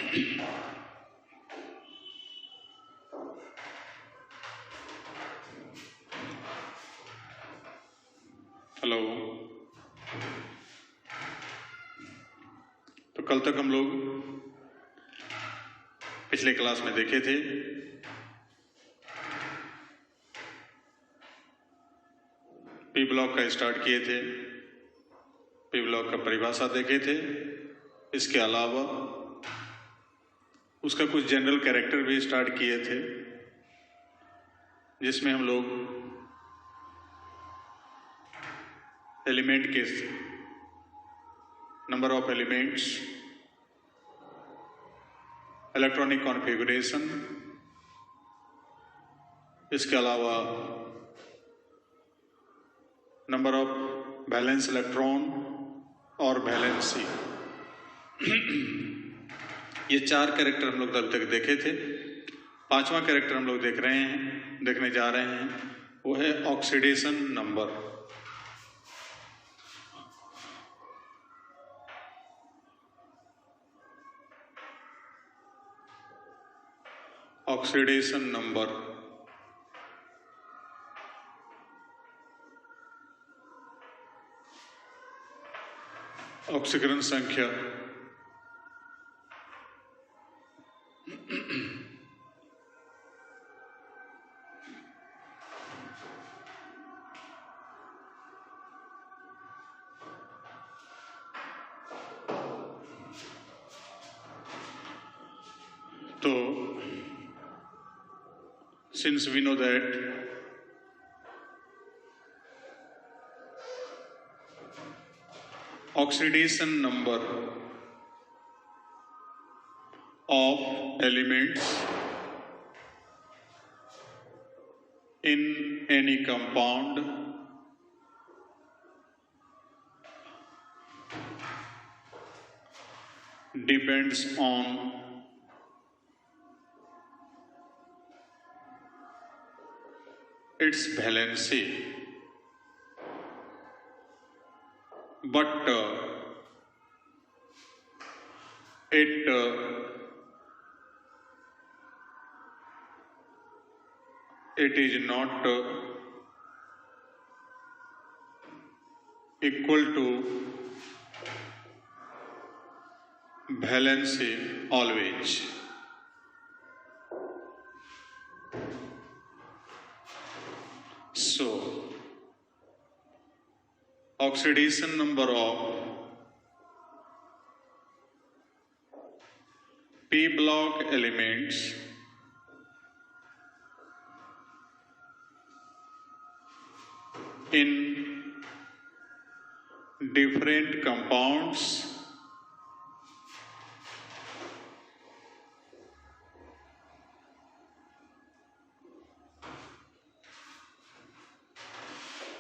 Hello. तो कल तक हम लोग पिछले क्लास में देखे थे पी ब्लॉक का स्टार्ट किए थे, पी ब्लॉक का परिभाषा देखे थे। इसके अलावा उसका कुछ जनरल कैरेक्टर भी स्टार्ट किए थे, जिसमें हम लोग एलिमेंट के number of elements, electronic configuration, इसके अलावा नंबर ऑफ वैलेंस इलेक्ट्रॉन और वैलेंसी, ये 4 कैरेक्टर हम लोग तब तक देखे थे। 5वां कैरेक्टर हम लोग देखने जा रहे हैं, वो है ऑक्सीडेशन नंबर। ऑक्सीडेशन नंबर ऑक्सीकरण संख्या तो since we know that oxidation number of elements in any compound depends on its valency, but it is not equal to valency always. So, oxidation number of p block elements in different compounds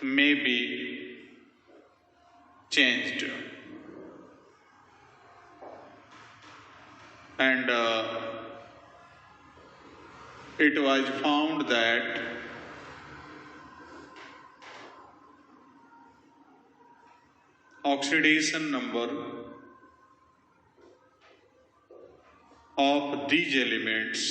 may be changed, and it was found that oxidation number of these elements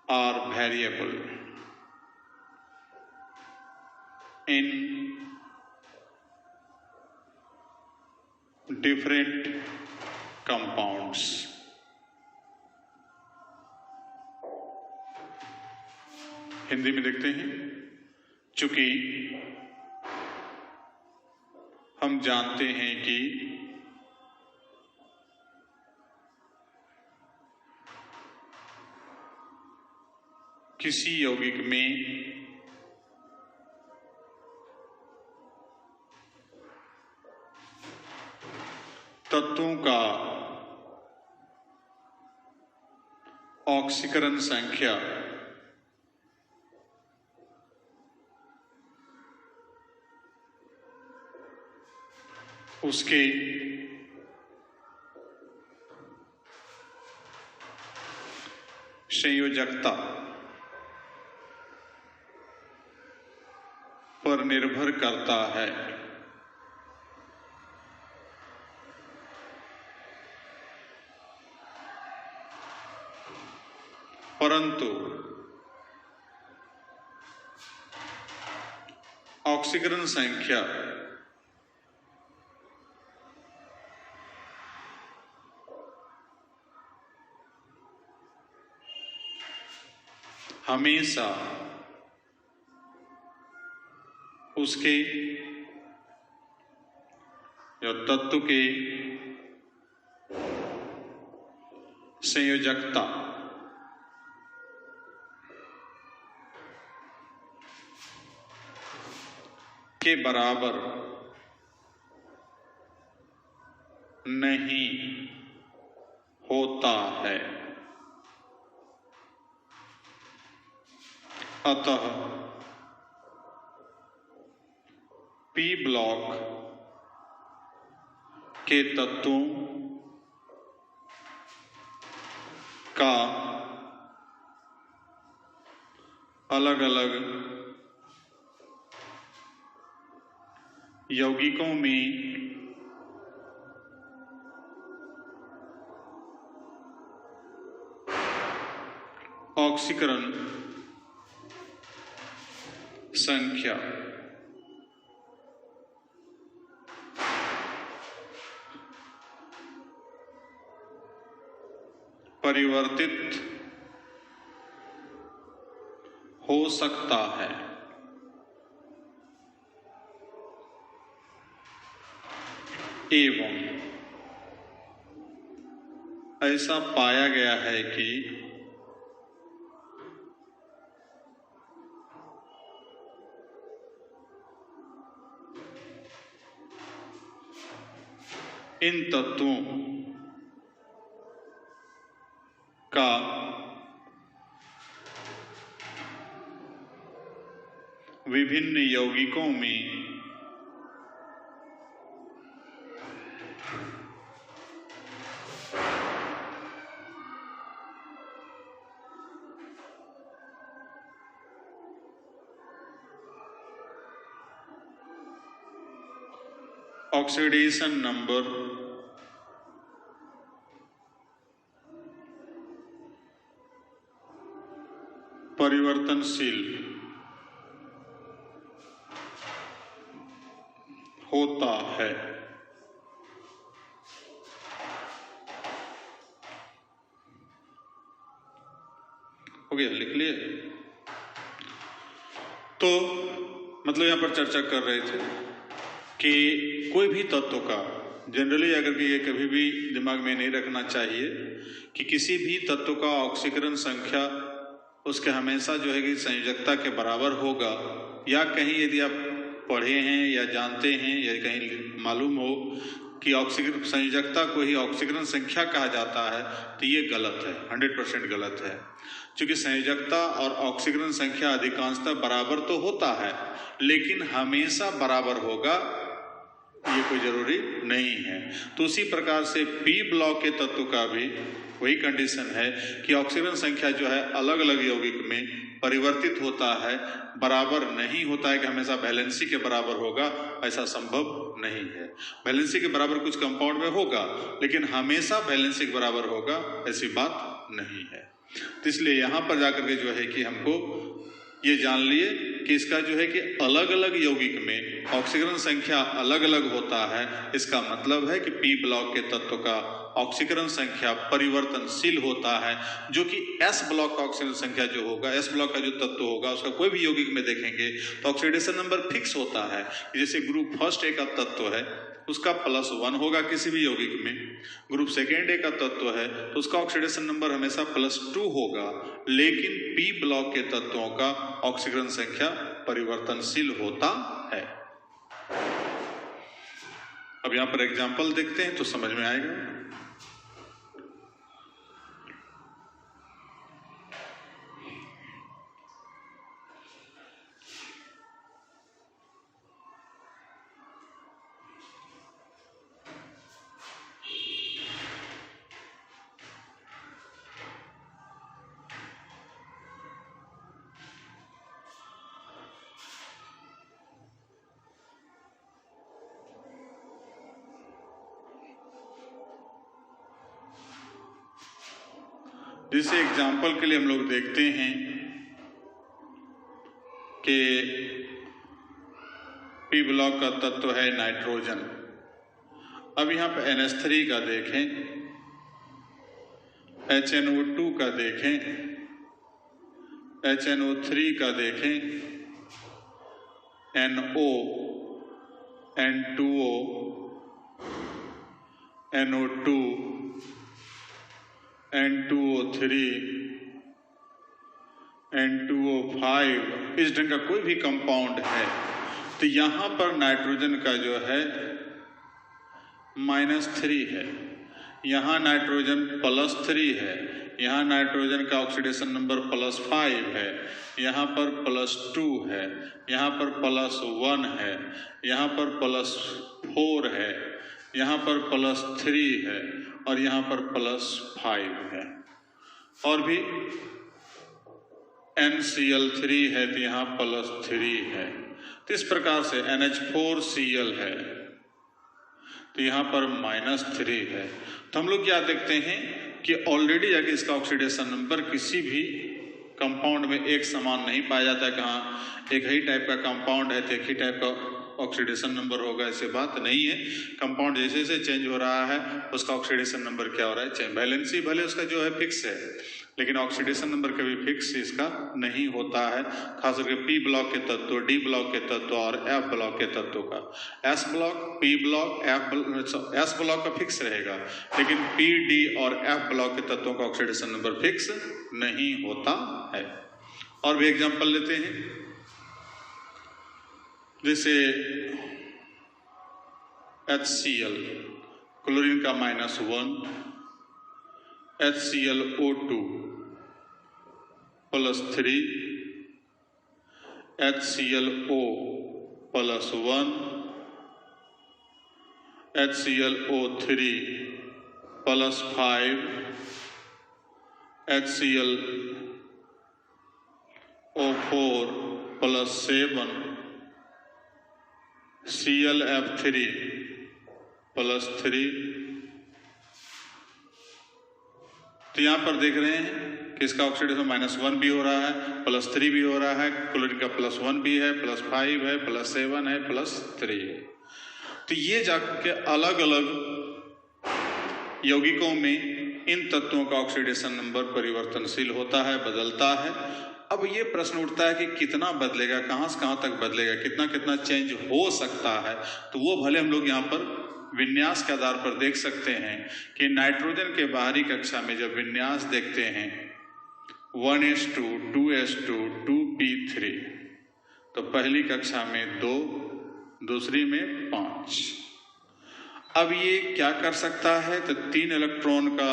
are variable in different compounds. Hindi में देखते हैं। चूंकि हम जानते हैं कि किसी यौगिक में तत्वों का ऑक्सीकरण संख्या उसके संयोजकता पर निर्भर करता है। परंतु ऑक्सीकरण संख्या हमेशा उसके या तत्व के संयोजकता के बराबर नहीं होता है। अतः पी ब्लॉक के तत्वों का अलग अलग यौगिकों में ऑक्सीकरण संख्या परिवर्तित हो सकता है। एवं ऐसा पाया गया है कि इन तत्वों का विभिन्न यौगिकों में ऑक्सीडेशन नंबर परिवर्तनशील होता है। हो गया, लिख लिए। तो मतलब यहां पर चर्चा कर रहे थे कि कोई भी तत्व का जनरली अगर कि ये कभी भी दिमाग में नहीं रखना चाहिए कि किसी भी तत्व का ऑक्सीकरण संख्या उसके हमेशा जो है कि संयोजकता के बराबर होगा, या कहीं यदि आप पढ़े हैं या जानते हैं या कहीं मालूम हो कि ऑक्सीकरण संयोजकता को ही ऑक्सीकरण संख्या कहा जाता है, तो ये गलत है, 100% गलत है। क्योंकि संयोजकता और ऑक्सीकरण संख्या अधिकांशतः बराबर तो होता है, लेकिन हमेशा बराबर होगा ये कोई जरूरी नहीं है। तो उसी प्रकार से पी ब्लॉक के तत्व का भी वही कंडीशन है कि ऑक्सीजन संख्या जो है अलग अलग यौगिक में परिवर्तित होता है, बराबर नहीं होता है कि हमेशा वैलेंसी के बराबर होगा, ऐसा संभव नहीं है। वैलेंसी के बराबर कुछ कंपाउंड में होगा, लेकिन हमेशा वैलेंसी के बराबर होगा ऐसी बात नहीं है। तो इसलिए यहाँ पर जाकर के जो है कि हमको ये जान लिए कि इसका जो है कि अलग अलग यौगिक में ऑक्सीकरण संख्या अलग अलग होता है। इसका मतलब है कि पी ब्लॉक के तत्व का ऑक्सीकरण संख्या परिवर्तनशील होता है, जो कि एस ब्लॉक का ऑक्सीकरण संख्या जो होगा, एस ब्लॉक का जो तत्व होगा उसका कोई भी यौगिक में देखेंगे तो ऑक्सीडेशन नंबर फिक्स होता है। जैसे ग्रुप फर्स्ट ए का तत्व है उसका +1 होगा किसी भी यौगिक में, ग्रुप सेकेंड ए का तत्व है तो उसका ऑक्सीडेशन नंबर हमेशा +2 होगा, लेकिन पी ब्लॉक के तत्वों का ऑक्सीकरण संख्या परिवर्तनशील होता है। अब यहां पर एग्जाम्पल देखते हैं तो समझ में आएगा। जैसे एग्जाम्पल के लिए हम लोग देखते हैं कि पी ब्लॉक का तत्व है नाइट्रोजन। अब यहाँ पे NH3 का देखें, HNO2 का देखें, HNO3 का देखें, NO, N2O, NO2, N2O3, N2O5, इस ढंग का कोई भी कंपाउंड है तो यहाँ पर नाइट्रोजन का जो है -3 है, यहाँ नाइट्रोजन +3 है, यहाँ नाइट्रोजन का ऑक्सीडेशन नंबर +5 है, यहाँ पर +2 है, यहाँ पर +1 है, यहाँ पर +4 है, यहाँ पर +3 है और यहाँ पर +5 है। और भी NCl3 है तो यहाँ +3 है। तो इस प्रकार से NH4Cl है तो यहाँ पर -3 है। तो हम लोग क्या देखते हैं कि ऑलरेडी अगर इसका ऑक्सीडेशन नंबर किसी भी कंपाउंड में एक समान नहीं पाया जाता है। कहाँ एक ही टाइप का कंपाउंड है तो एक ही टाइप का ऑक्सीडेशन नंबर होगा, ऐसे बात नहीं है। कंपाउंड जैसे जैसे चेंज हो रहा है उसका ऑक्सीडेशन नंबर क्या हो रहा है, चेंज। वैलेंसी भले उसका जो है फिक्स है लेकिन ऑक्सीडेशन नंबर कभी फिक्स इसका नहीं होता है, खास करके पी ब्लॉक के तत्व, डी ब्लॉक के तत्व और एफ ब्लॉक के तत्वों का। S block, P block, S block का फिक्स रहेगा लेकिन पी, डी और एफ ब्लॉक के तत्वों का ऑक्सीडेशन नंबर फिक्स नहीं होता है। और भी एग्जांपल लेते हैं, जैसे HCl, क्लोरीन का -1, HClO2 +3, HClO +1, HClO3 +5, HClO4 +7, ClF3 +3। तो यहाँ पर देख रहे हैं कि इसका ऑक्सीडेशन -1 भी हो रहा है, +3 भी हो रहा है, क्लोरीन का +1 भी है, +5 है, +7 है, +3 है। तो ये जाके अलग अलग यौगिकों में इन तत्वों का ऑक्सीडेशन नंबर परिवर्तनशील होता है, बदलता है। अब ये प्रश्न उठता है कि कितना बदलेगा, कहाँ से कहाँ तक बदलेगा, कितना कितना चेंज हो सकता है। तो वो भले हम लोग यहाँ पर विन्यास के आधार पर देख सकते हैं कि नाइट्रोजन के बाहरी कक्षा में जब विन्यास देखते हैं 1s2, 2s2, 2p3, तो पहली कक्षा में 2, दूसरी में 5। अब ये क्या कर सकता है, तो 3 इलेक्ट्रॉन का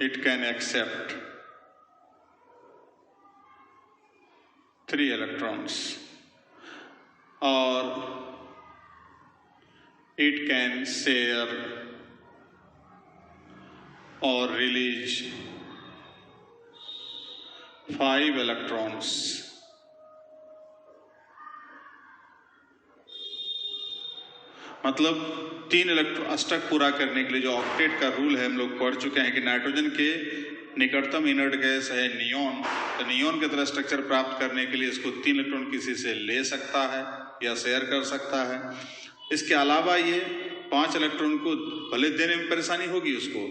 it can accept 3 electrons or it can share or release 5 electrons. मतलब 3 इलेक्ट्रॉन अष्टक पूरा करने के लिए जो ऑक्टेट का रूल है हम लोग पढ़ चुके हैं कि नाइट्रोजन के निकटतम इनर्ट गैस है नियोन, तो नियोन की तरह स्ट्रक्चर प्राप्त करने के लिए इसको 3 इलेक्ट्रॉन किसी से ले सकता है या शेयर कर सकता है। इसके अलावा ये 5 इलेक्ट्रॉन को भले देने में परेशानी होगी उसको,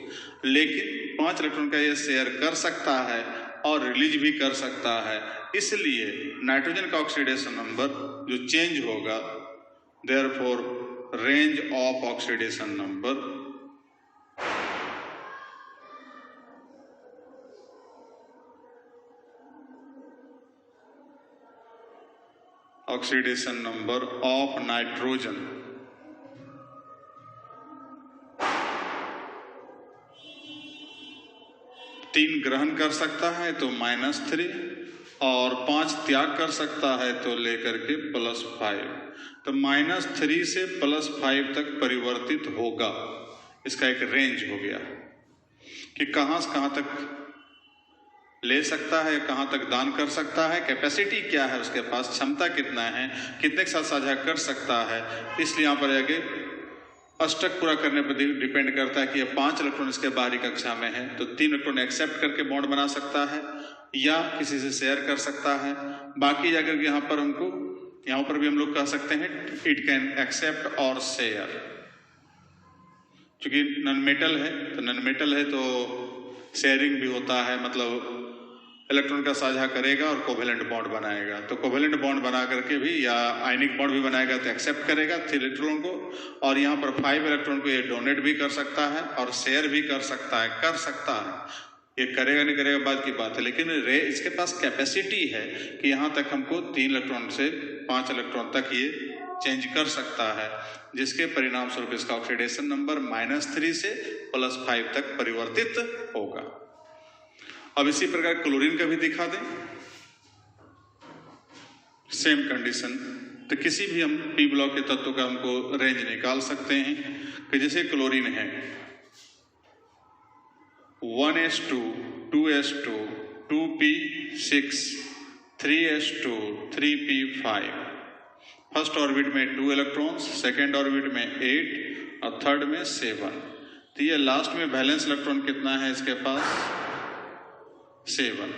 लेकिन 5 इलेक्ट्रॉन का ये शेयर कर सकता है और रिलीज भी कर सकता है। इसलिए नाइट्रोजन का ऑक्सीडेशन नंबर जो चेंज होगा, therefore range of oxidation number oxidation number of nitrogen तीन ग्रहण कर सकता है तो -3 और 5 त्याग कर सकता है तो लेकर के +5, तो -3 से +5 तक परिवर्तित होगा। इसका एक रेंज हो गया कि कहाँ से कहाँ तक ले सकता है, कहाँ तक दान कर सकता है, कैपेसिटी क्या है उसके पास, क्षमता कितना है, कितने के साथ साझा कर सकता है। इसलिए यहाँ पर आगे अष्टक पूरा करने पर डिपेंड करता है कि ये 5 इलेक्ट्रॉन इसके बाहरी कक्षा में है तो 3 इलेक्ट्रॉन एक्सेप्ट करके बॉन्ड बना सकता है या किसी से शेयर कर सकता है। बाकी जाकर यहाँ पर हमको यहाँ पर भी हम लोग कह सकते हैं इट कैन एक्सेप्ट और शेयर। चूंकि नॉन मेटल है तो शेयरिंग भी होता है, मतलब इलेक्ट्रॉन का साझा करेगा और कोवेलेंट बॉन्ड बनाएगा। तो कोवेलेंट बॉन्ड बना करके भी या आयनिक बॉन्ड भी बनाएगा तो एक्सेप्ट करेगा 3 इलेक्ट्रॉन को, और यहाँ पर 5 इलेक्ट्रॉन को ये डोनेट भी कर सकता है और शेयर भी कर सकता है। ये करेगा नहीं करेगा बात की बात है, लेकिन इसके पास कैपेसिटी है कि यहाँ तक हमको 3 इलेक्ट्रॉन से 5 इलेक्ट्रॉन तक ये चेंज कर सकता है, जिसके परिणाम स्वरूप इसका ऑक्सीडेशन नंबर -3 से +5 तक परिवर्तित होगा। अब इसी प्रकार क्लोरीन का भी दिखा दें, सेम कंडीशन। तो किसी भी हम पी ब्लॉक के तत्व का हमको रेंज निकाल सकते हैं कि जैसे क्लोरीन है 1s2 2s2 2p6 3s2 3p5। First orbit में 2 इलेक्ट्रॉन्स, सेकेंड ऑर्बिट में 8 और थर्ड में 7। तो ये लास्ट में बैलेंस इलेक्ट्रॉन कितना है इसके पास 7।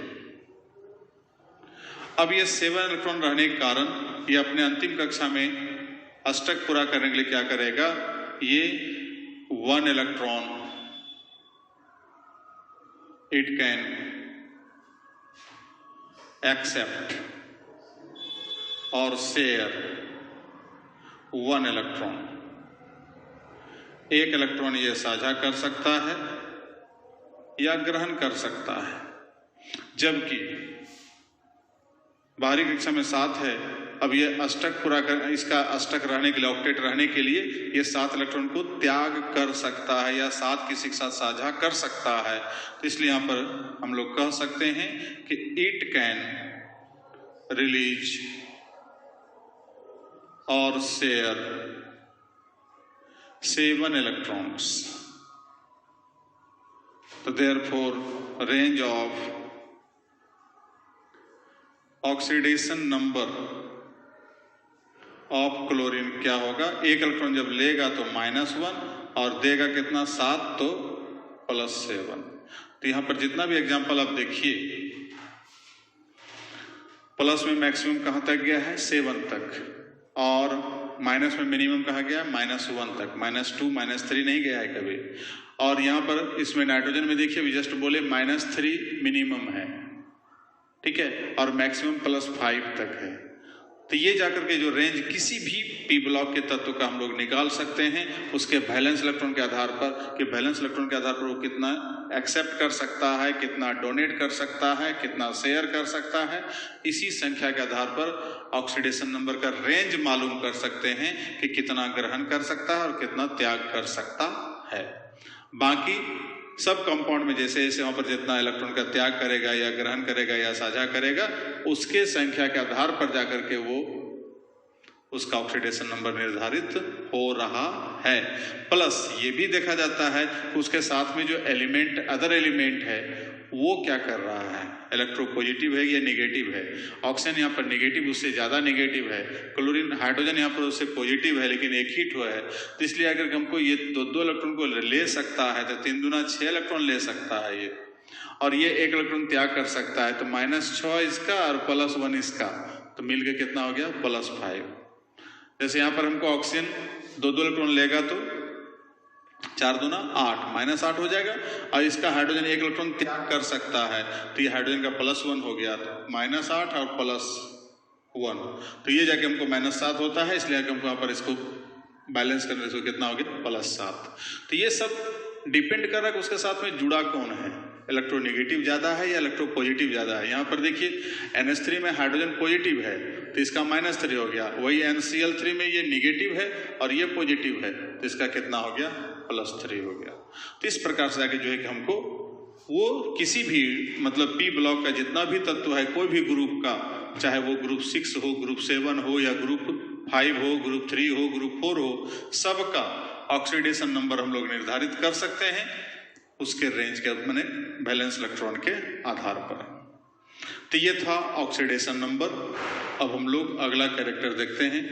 अब ये 7 इलेक्ट्रॉन रहने के कारण ये अपने अंतिम कक्षा में अष्टक पूरा करने के लिए क्या करेगा, ये 1 इलेक्ट्रॉन इट कैन एक्सेप्ट और शेयर 1 इलेक्ट्रॉन। 1 इलेक्ट्रॉन ये साझा कर सकता है या ग्रहण कर सकता है, जबकि बाहरी कक्षा में 7 है। अब ये अष्टक पूरा कर, इसका अष्टक रहने के लिए, ऑक्टेट रहने के लिए ये 7 इलेक्ट्रॉन को त्याग कर सकता है या 7 किसी के साथ साझा कर सकता है। तो इसलिए यहाँ पर हम लोग कह सकते हैं कि इट कैन रिलीज और शेयर 7 इलेक्ट्रॉन्स। तो therefore range of oxidation number of chlorine क्या होगा, 1 इलेक्ट्रॉन जब लेगा तो -1 और देगा कितना 7 तो +7। तो यहां पर जितना भी एग्जांपल आप देखिए, प्लस में मैक्सिमम कहां तक गया है 7 तक, और माइनस में मिनिमम कहा गया -1 तक, -2 -3 नहीं गया है कभी। और यहां पर इसमें नाइट्रोजन में देखिए अभी जस्ट बोले -3 मिनिमम है, ठीक है, और मैक्सिमम +5 तक है। तो ये जाकर के जो रेंज किसी भी पी ब्लॉक के तत्व का हम लोग निकाल सकते हैं उसके वैलेंस इलेक्ट्रॉन के आधार पर, कि वैलेंस इलेक्ट्रॉन के आधार पर वो कितना एक्सेप्ट कर सकता है, कितना डोनेट कर सकता है, कितना शेयर कर सकता है। इसी संख्या के आधार पर ऑक्सीडेशन नंबर का रेंज मालूम कर सकते हैं कि कितना ग्रहण कर सकता है और कितना त्याग कर सकता है। बाकी सब कंपाउंड में जैसे जैसे वहां पर जितना इलेक्ट्रॉन का त्याग करेगा या ग्रहण करेगा या साझा करेगा, उसके संख्या के आधार पर जाकर के वो उसका ऑक्सीडेशन नंबर निर्धारित हो रहा है। प्लस ये भी देखा जाता है कि उसके साथ में जो एलिमेंट, अदर एलिमेंट है, वो क्या कर रहा है, इलेक्ट्रो पॉजिटिव है या नेगेटिव है। ऑक्सीजन यहाँ पर नेगेटिव, उससे ज्यादा नेगेटिव है। क्लोरीन, हाइड्रोजन यहाँ पर उससे पॉजिटिव है लेकिन एक ही ठो है। तो इसलिए अगर हमको ये दो इलेक्ट्रॉन को ले सकता है तो 3 दूना 6 इलेक्ट्रॉन ले सकता है ये, और ये 1 इलेक्ट्रॉन त्याग कर सकता है। तो -6 इसका और +1 इसका, तो मिलकर कितना हो गया +5। जैसे यहाँ पर हमको ऑक्सीजन 2 इलेक्ट्रॉन लेगा तो 4 दूना 8, -8 हो जाएगा, और इसका हाइड्रोजन 1 इलेक्ट्रॉन त्याग कर सकता है तो ये हाइड्रोजन का +1 हो गया, -8 और +1, तो ये जाके हमको -7 होता है। इसलिए हमको यहाँ पर इसको बैलेंस करने से कितना हो गया +7। तो ये सब डिपेंड कर रहा है कि उसके साथ में जुड़ा कौन है, इलेक्ट्रोनेगेटिव ज्यादा है या इलेक्ट्रो पॉजिटिव ज्यादा है। यहाँ पर देखिए NH3 में हाइड्रोजन पॉजिटिव है तो इसका -3 हो गया, वही NCl3 में ये नेगेटिव है और ये पॉजिटिव है तो इसका कितना हो गया +3 हो गया। तो इस प्रकार से आगे जो है कि हमको वो किसी भी मतलब पी ब्लॉक का जितना भी तत्व है, कोई भी ग्रुप का, चाहे वो ग्रुप 6 हो, ग्रुप 7 हो या ग्रुप 5 हो, ग्रुप 3 हो, ग्रुप 4 हो, सबका ऑक्सीडेशन नंबर हम लोग निर्धारित कर सकते हैं उसके रेंज के मैंने वैलेंस इलेक्ट्रॉन के आधार पर। तो ये था ऑक्सीडेशन नंबर। अब हम लोग अगला कैरेक्टर देखते हैं।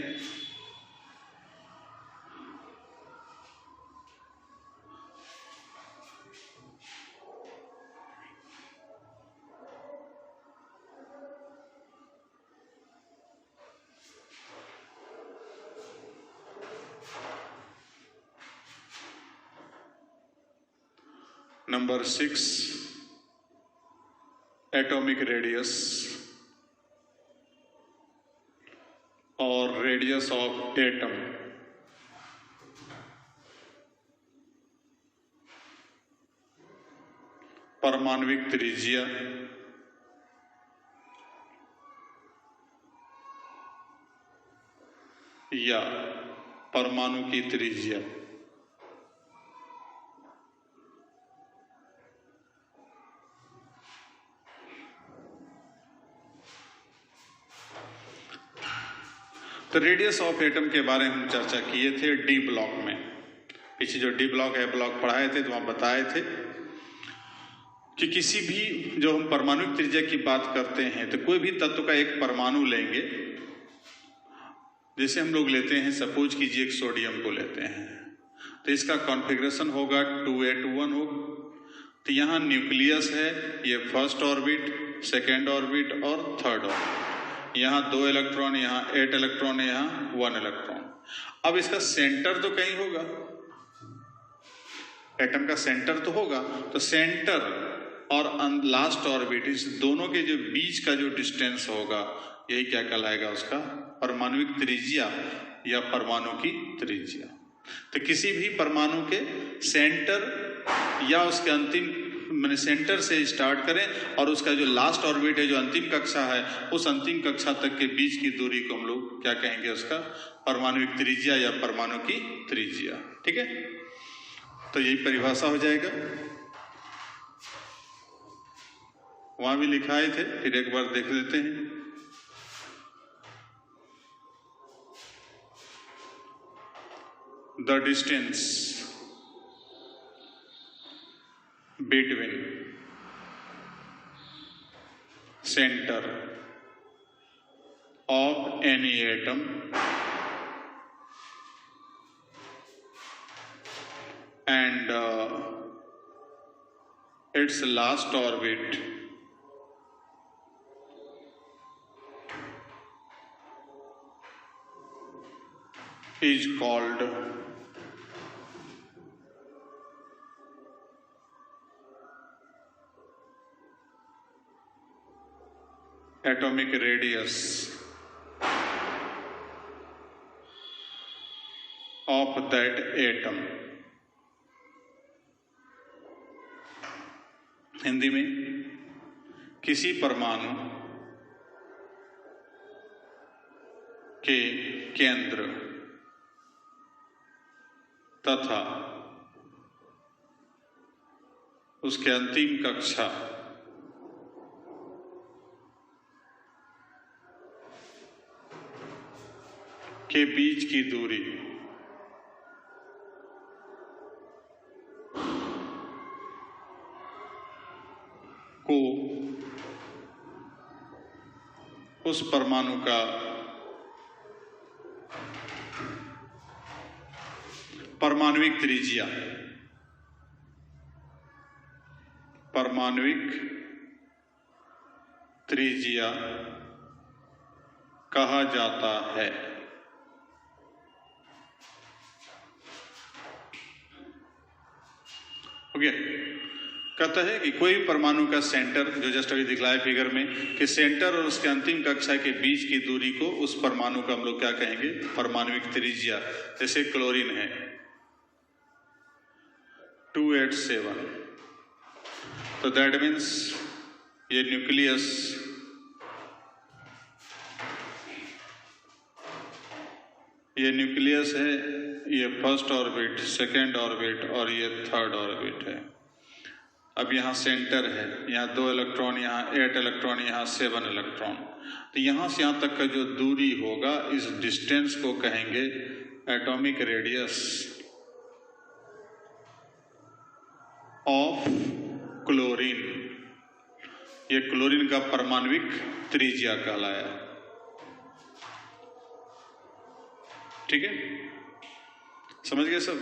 नंबर 6, एटॉमिक रेडियस और रेडियस ऑफ एटम। परमाणविक त्रिज्या या परमाणु की त्रिज्या। तो रेडियस ऑफ एटम के बारे में हम चर्चा किए थे डी ब्लॉक में। पीछे जो डी ब्लॉक है ब्लॉक पढ़ाए थे तो वहां बताए थे कि किसी भी जो हम परमाणु त्रिज्या की बात करते हैं तो कोई भी तत्व का एक परमाणु लेंगे। जैसे हम लोग लेते हैं, सपोज कीजिए एक सोडियम को लेते हैं, तो इसका कॉन्फ़िगरेशन होगा 2a21 हो। तो यहाँ न्यूक्लियस है, ये फर्स्ट ऑर्बिट, सेकेंड ऑर्बिट और थर्ड ऑर्बिट। यहाँ 2 इलेक्ट्रॉन, यहाँ 8 इलेक्ट्रॉन है, यहाँ 1 इलेक्ट्रॉन। अब इसका सेंटर तो कहीं होगा, एटम का सेंटर तो होगा। तो सेंटर और लास्ट ऑर्बिट, इस दोनों के जो बीच का जो डिस्टेंस होगा, यही क्या कहलाएगा, उसका परमाणुविक त्रिज्या या परमाणु की त्रिज्या। तो किसी भी परमाणु के सेंटर या उसके अंतिम, मैंने सेंटर से स्टार्ट करें और उसका जो लास्ट ऑर्बिट है, जो अंतिम कक्षा है, उस अंतिम कक्षा तक के बीच की दूरी को हम लोग क्या कहेंगे, उसका परमाणुविक त्रिज्या या परमाणु की त्रिज्या। ठीक है, तो यही परिभाषा हो जाएगा। वहां भी लिखाए थे, फिर एक बार देख लेते हैं। The distance between center of any atom and its last orbit is called atomic radius of that atom। Hindi में, किसी परमाणु के केंद्र तथा उसके अंतिम कक्षा के बीच की दूरी को उस परमाणु का परमाणुविक त्रिज्या, परमाणुविक त्रिज्या कहा जाता है। हो गया। कहता है कि कोई परमाणु का सेंटर, जो जस्ट अभी दिखलाया फिगर में, कि सेंटर और उसके अंतिम कक्षा के बीच की दूरी को उस परमाणु का हम लोग क्या कहेंगे, परमाणुविक त्रिज्या। जैसे क्लोरीन है 287, तो दैट मीन्स ये न्यूक्लियस, ये न्यूक्लियस है, ये फर्स्ट ऑर्बिट, सेकेंड ऑर्बिट और ये थर्ड ऑर्बिट है। अब यहाँ सेंटर है, यहाँ 2 इलेक्ट्रॉन, यहाँ 8 इलेक्ट्रॉन, यहाँ 7 इलेक्ट्रॉन। तो यहाँ से यहाँ तक का जो दूरी होगा, इस डिस्टेंस को कहेंगे एटॉमिक रेडियस ऑफ क्लोरीन, ये क्लोरीन का परमाणविक त्रिज्या कहलाया। ठीक है, समझ गए सब?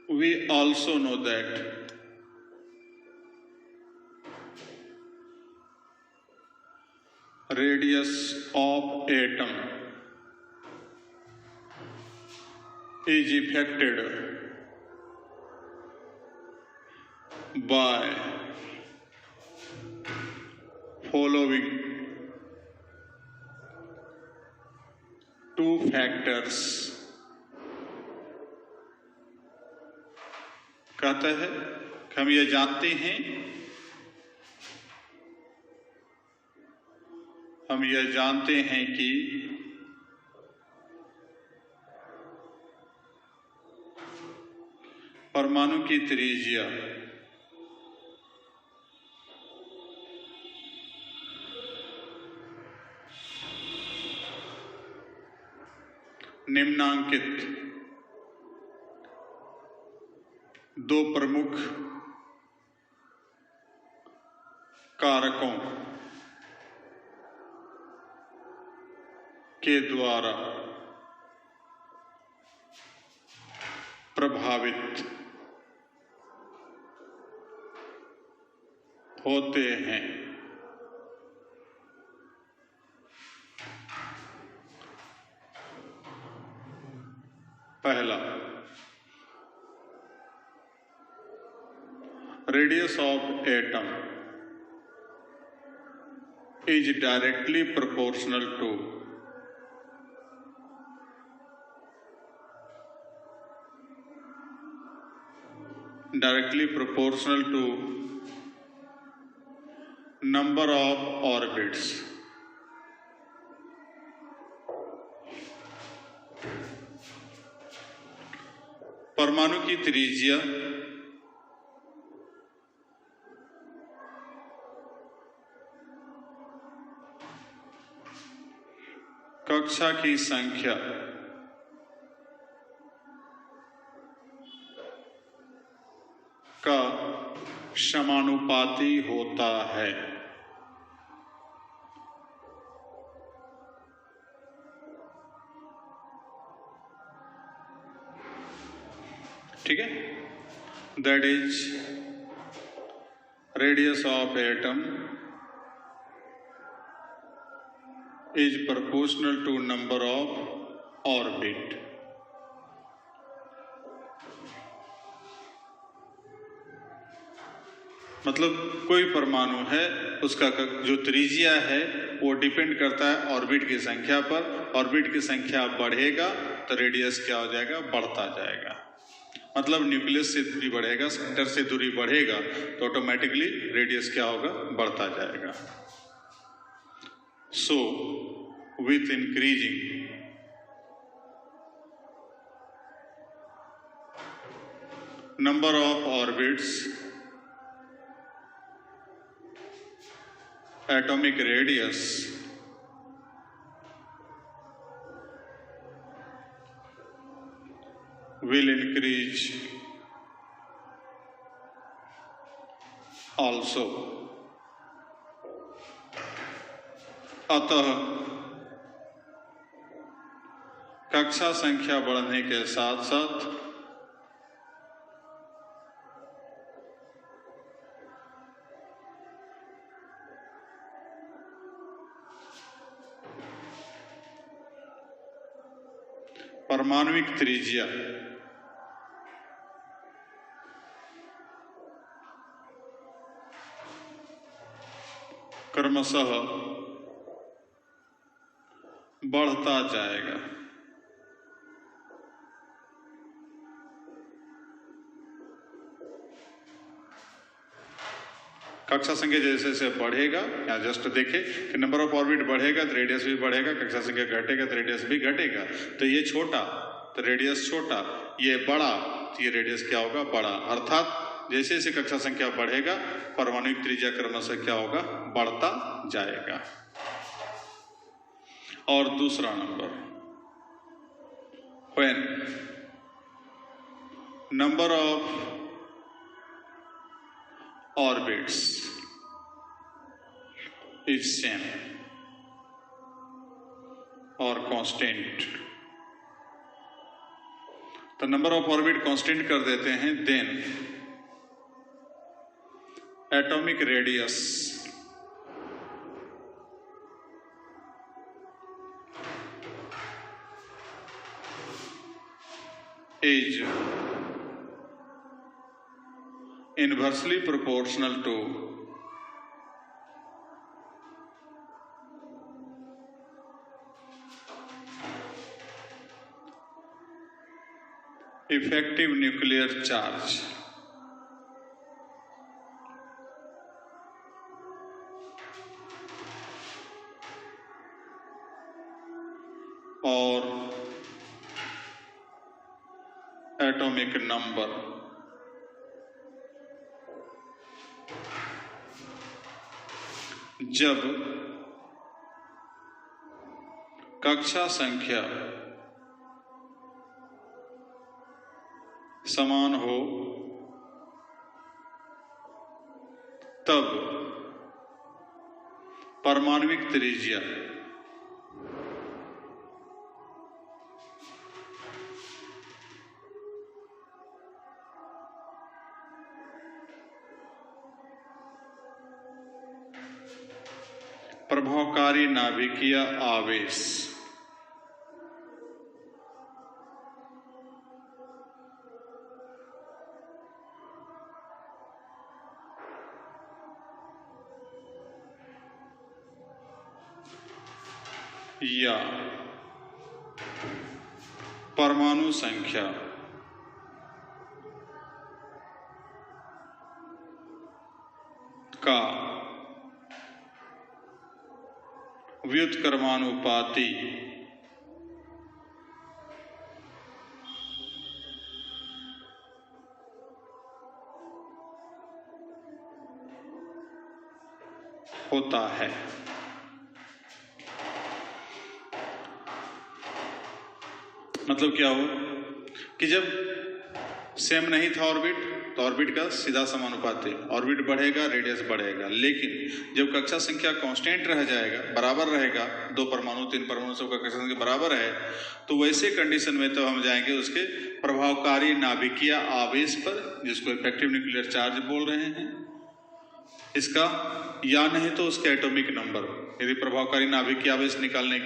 We also know that radius of atom is affected by following two factors। कहता है कि हम ये जानते हैं कि परमाणु की त्रिज्या निम्नांकित दो प्रमुख कारकों के द्वारा प्रभावित होते हैं। पहला, radius of atom is directly proportional to number of orbits परमाणु की त्रिज्या कक्षा की संख्या का समानुपाती होता है। ठीक है, that is radius of atom is proportional to number of orbit। मतलब कोई परमाणु है, उसका जो त्रिज्या है वो डिपेंड करता है ऑर्बिट की संख्या पर। ऑर्बिट की संख्या बढ़ेगा तो रेडियस क्या हो जाएगा? बढ़ता जाएगा। मतलब न्यूक्लियस से दूरी बढ़ेगा, सेंटर से दूरी बढ़ेगा तो ऑटोमेटिकली रेडियस क्या होगा? बढ़ता जाएगा। सो with increasing number of orbits atomic radius will increase also। अतः कक्षा संख्या बढ़ने के साथ साथ परमाणुविक त्रिज्या क्रमशः बढ़ता जाएगा। कक्षा संख्या जैसे जैसे बढ़ेगा, या जस्ट देखें कि नंबर ऑफ ऑर्बिट बढ़ेगा तो रेडियस भी बढ़ेगा, कक्षा संख्या घटेगा तो रेडियस भी घटेगा। तो ये छोटा तो रेडियस छोटा, ये बड़ा तो ये रेडियस क्या होगा, बड़ा। अर्थात जैसे जैसे कक्षा संख्या बढ़ेगा परमाणुक त्रिज्या क्रमशः क्या होगा, बढ़ता जाएगा। और दूसरा number, when number of orbits is same or constant, तो नंबर ऑफ ऑर्बिट कांस्टेंट कर देते हैं, then atomic radius is inversely proportional to effective nuclear charge और एटॉमिक नंबर जब कक्षा संख्या समान हो तब परमाणुक त्रिज्या प्रभावकारी नाभिकीय आवेश या परमाणु संख्या का व्युत्क्रमानुपाती होता है। मतलब क्या हो कि जब सेम नहीं था ऑर्बिट तो ऑर्बिट का सीधा समानुपाती, ऑर्बिट बढ़ेगा रेडियस बढ़ेगा, लेकिन जब कक्षा संख्या कांस्टेंट रह जाएगा, बराबर रहेगा, 2 परमाणु 3 परमाणु सबका कक्षा संख्या बराबर है, तो वैसे कंडीशन में तो हम जाएंगे उसके प्रभावकारी नाभिकीय आवेश पर, जिसको इफेक्टिव न्यूक्लियर चार्ज बोल रहे हैं इसका, या नहीं तो उसके एटॉमिक नंबर। यदि प्रभावकारी नाभिकीय आवेश निकालने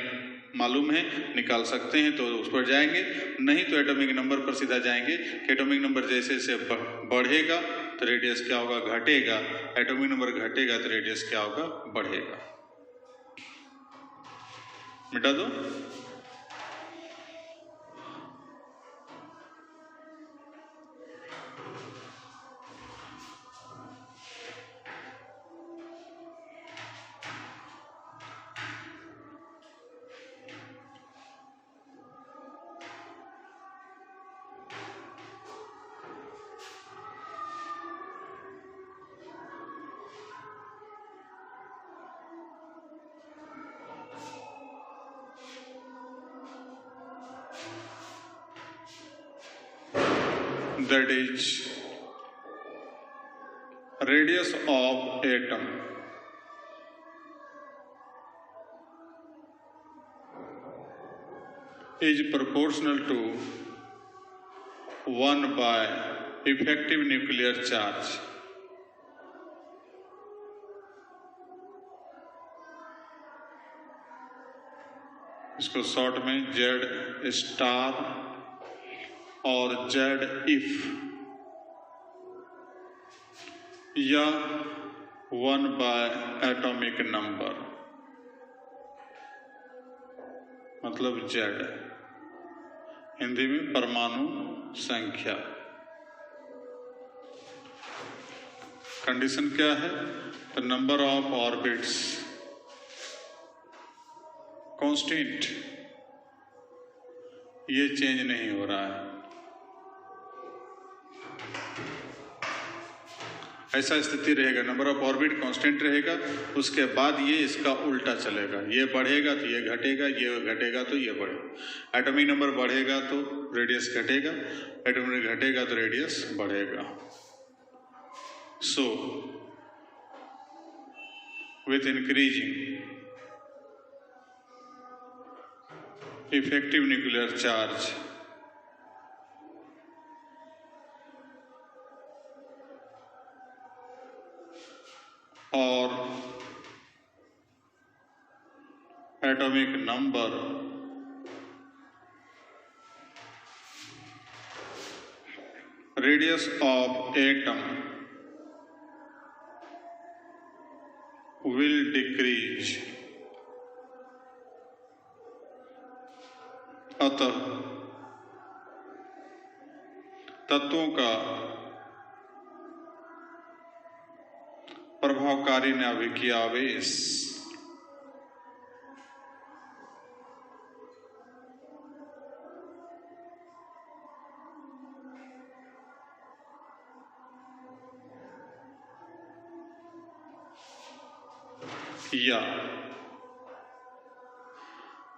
मालूम है, निकाल सकते हैं तो उस पर जाएंगे, नहीं तो एटॉमिक नंबर पर सीधा जाएंगे कि एटॉमिक नंबर जैसे जैसे बढ़ेगा तो रेडियस क्या होगा, घटेगा, एटॉमिक नंबर घटेगा तो रेडियस क्या होगा, बढ़ेगा। मिटा दो। That is radius of atom is proportional to 1 by effective nuclear charge इसको शॉर्ट में Z स्टार और Z इफ, या 1 बाय एटॉमिक नंबर, मतलब Z, हिंदी में परमाणु संख्या। कंडीशन क्या है? The number of orbits constant, ये चेंज नहीं हो रहा है। ऐसा स्थिति रहेगा, नंबर ऑफ ऑर्बिट कांस्टेंट रहेगा, उसके बाद ये इसका उल्टा चलेगा, ये बढ़ेगा तो ये घटेगा, ये घटेगा तो ये बढ़ेगा। एटॉमिक नंबर बढ़ेगा तो रेडियस घटेगा, एटॉमिक नंबर घटेगा तो रेडियस बढ़ेगा। So with increasing effective nuclear charge, और atomic number radius of atom will decrease. अतः तत्वों का प्रभावकारी नाभिकीय आवेश या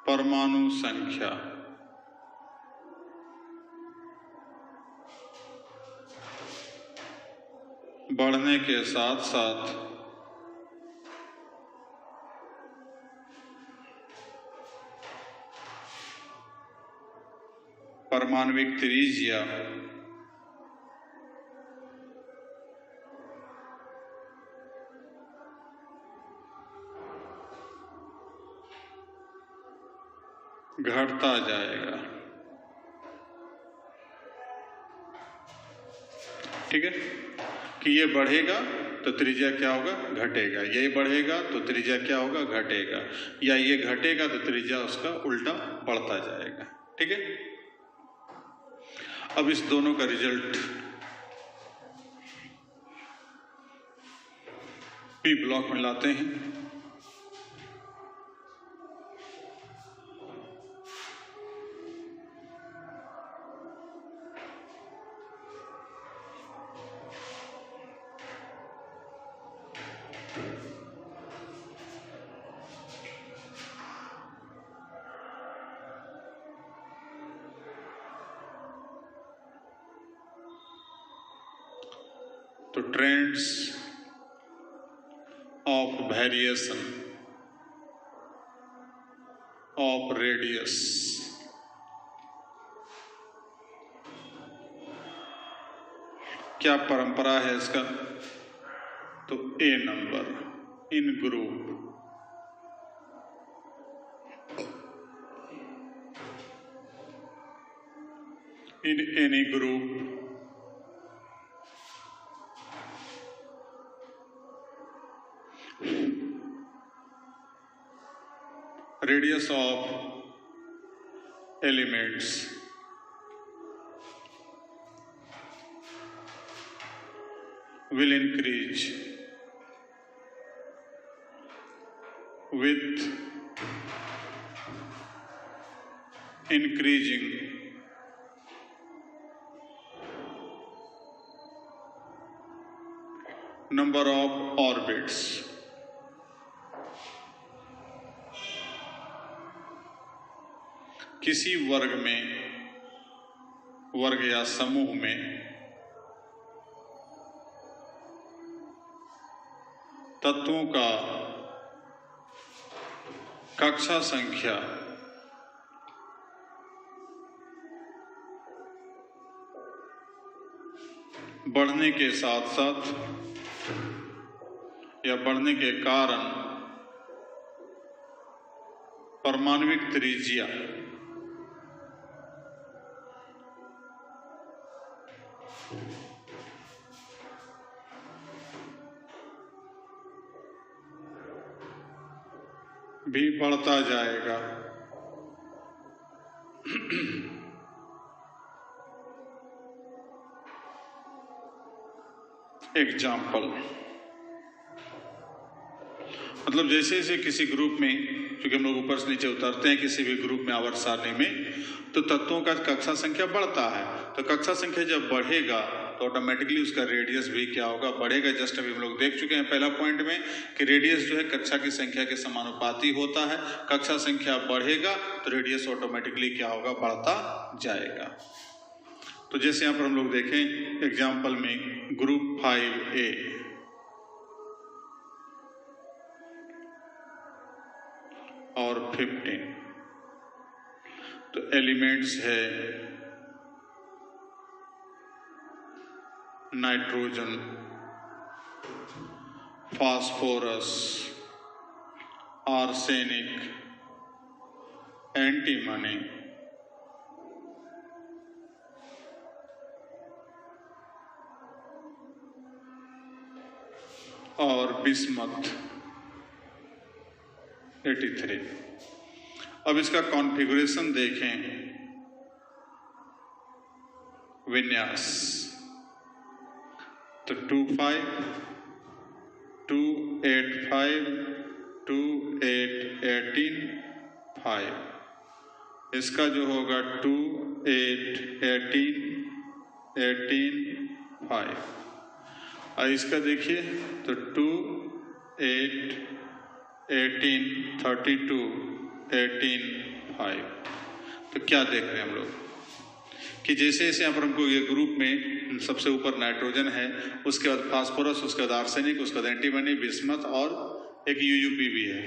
परमाणु संख्या बढ़ने के साथ साथ परमाणविक त्रिज्या घटता जाएगा। ठीक है कि ये बढ़ेगा तो त्रिज्या क्या होगा? घटेगा। ये बढ़ेगा तो त्रिज्या क्या होगा? घटेगा। या ये घटेगा तो त्रिज्या उसका उल्टा बढ़ता जाएगा। ठीक है, अब इस दोनों का रिजल्ट पी ब्लॉक में लाते हैं। तो trends of variation of radius, क्या परंपरा है इसका? तो a number in group in any group radius of elements will increase with increasing number of orbits. किसी वर्ग में, वर्ग या समूह में तत्वों का कक्षा संख्या बढ़ने के साथ साथ या बढ़ने के कारण परमाणविक त्रिज्या भी बढ़ता जाएगा। एग्जाम्पल, मतलब जैसे जैसे किसी ग्रुप में, क्योंकि हम लोग ऊपर से नीचे उतरते हैं किसी भी ग्रुप में आवर्त सारणी में, तो तत्वों का कक्षा संख्या बढ़ता है। तो कक्षा संख्या जब बढ़ेगा तो ऑटोमेटिकली उसका रेडियस भी क्या होगा, बढ़ेगा। जस्ट अभी हम लोग देख चुके हैं पहला पॉइंट में कि रेडियस जो है कक्षा की संख्या के समानुपाती होता है। कक्षा संख्या बढ़ेगा तो रेडियस ऑटोमेटिकली क्या होगा, बढ़ता जाएगा। तो जैसे यहाँ पर हम लोग देखें एग्जाम्पल में ग्रुप 5A, और 15, तो एलिमेंट्स है नाइट्रोजन, फास्फोरस, आर्सेनिक, एंटीमनी, और बिस्मथ 83। अब इसका कॉन्फ़िगरेशन देखें, विन्यास, तो 2,5, 2, 8, 5, 2, 8, 18, 5। इसका जो होगा 2, 8, 18, 18, 5। और इसका देखिए तो 2, 8, 18, 32, 18, 5। तो क्या देख रहे हैं हम लोग कि जैसे जैसे यहाँ पर हमको ये ग्रुप में सबसे ऊपर नाइट्रोजन है, उसके बाद फास्फोरस, उसके बाद आर्सेनिक, उसके बाद एंटीमनी, बिस्मथ और एक यूयूपी भी है।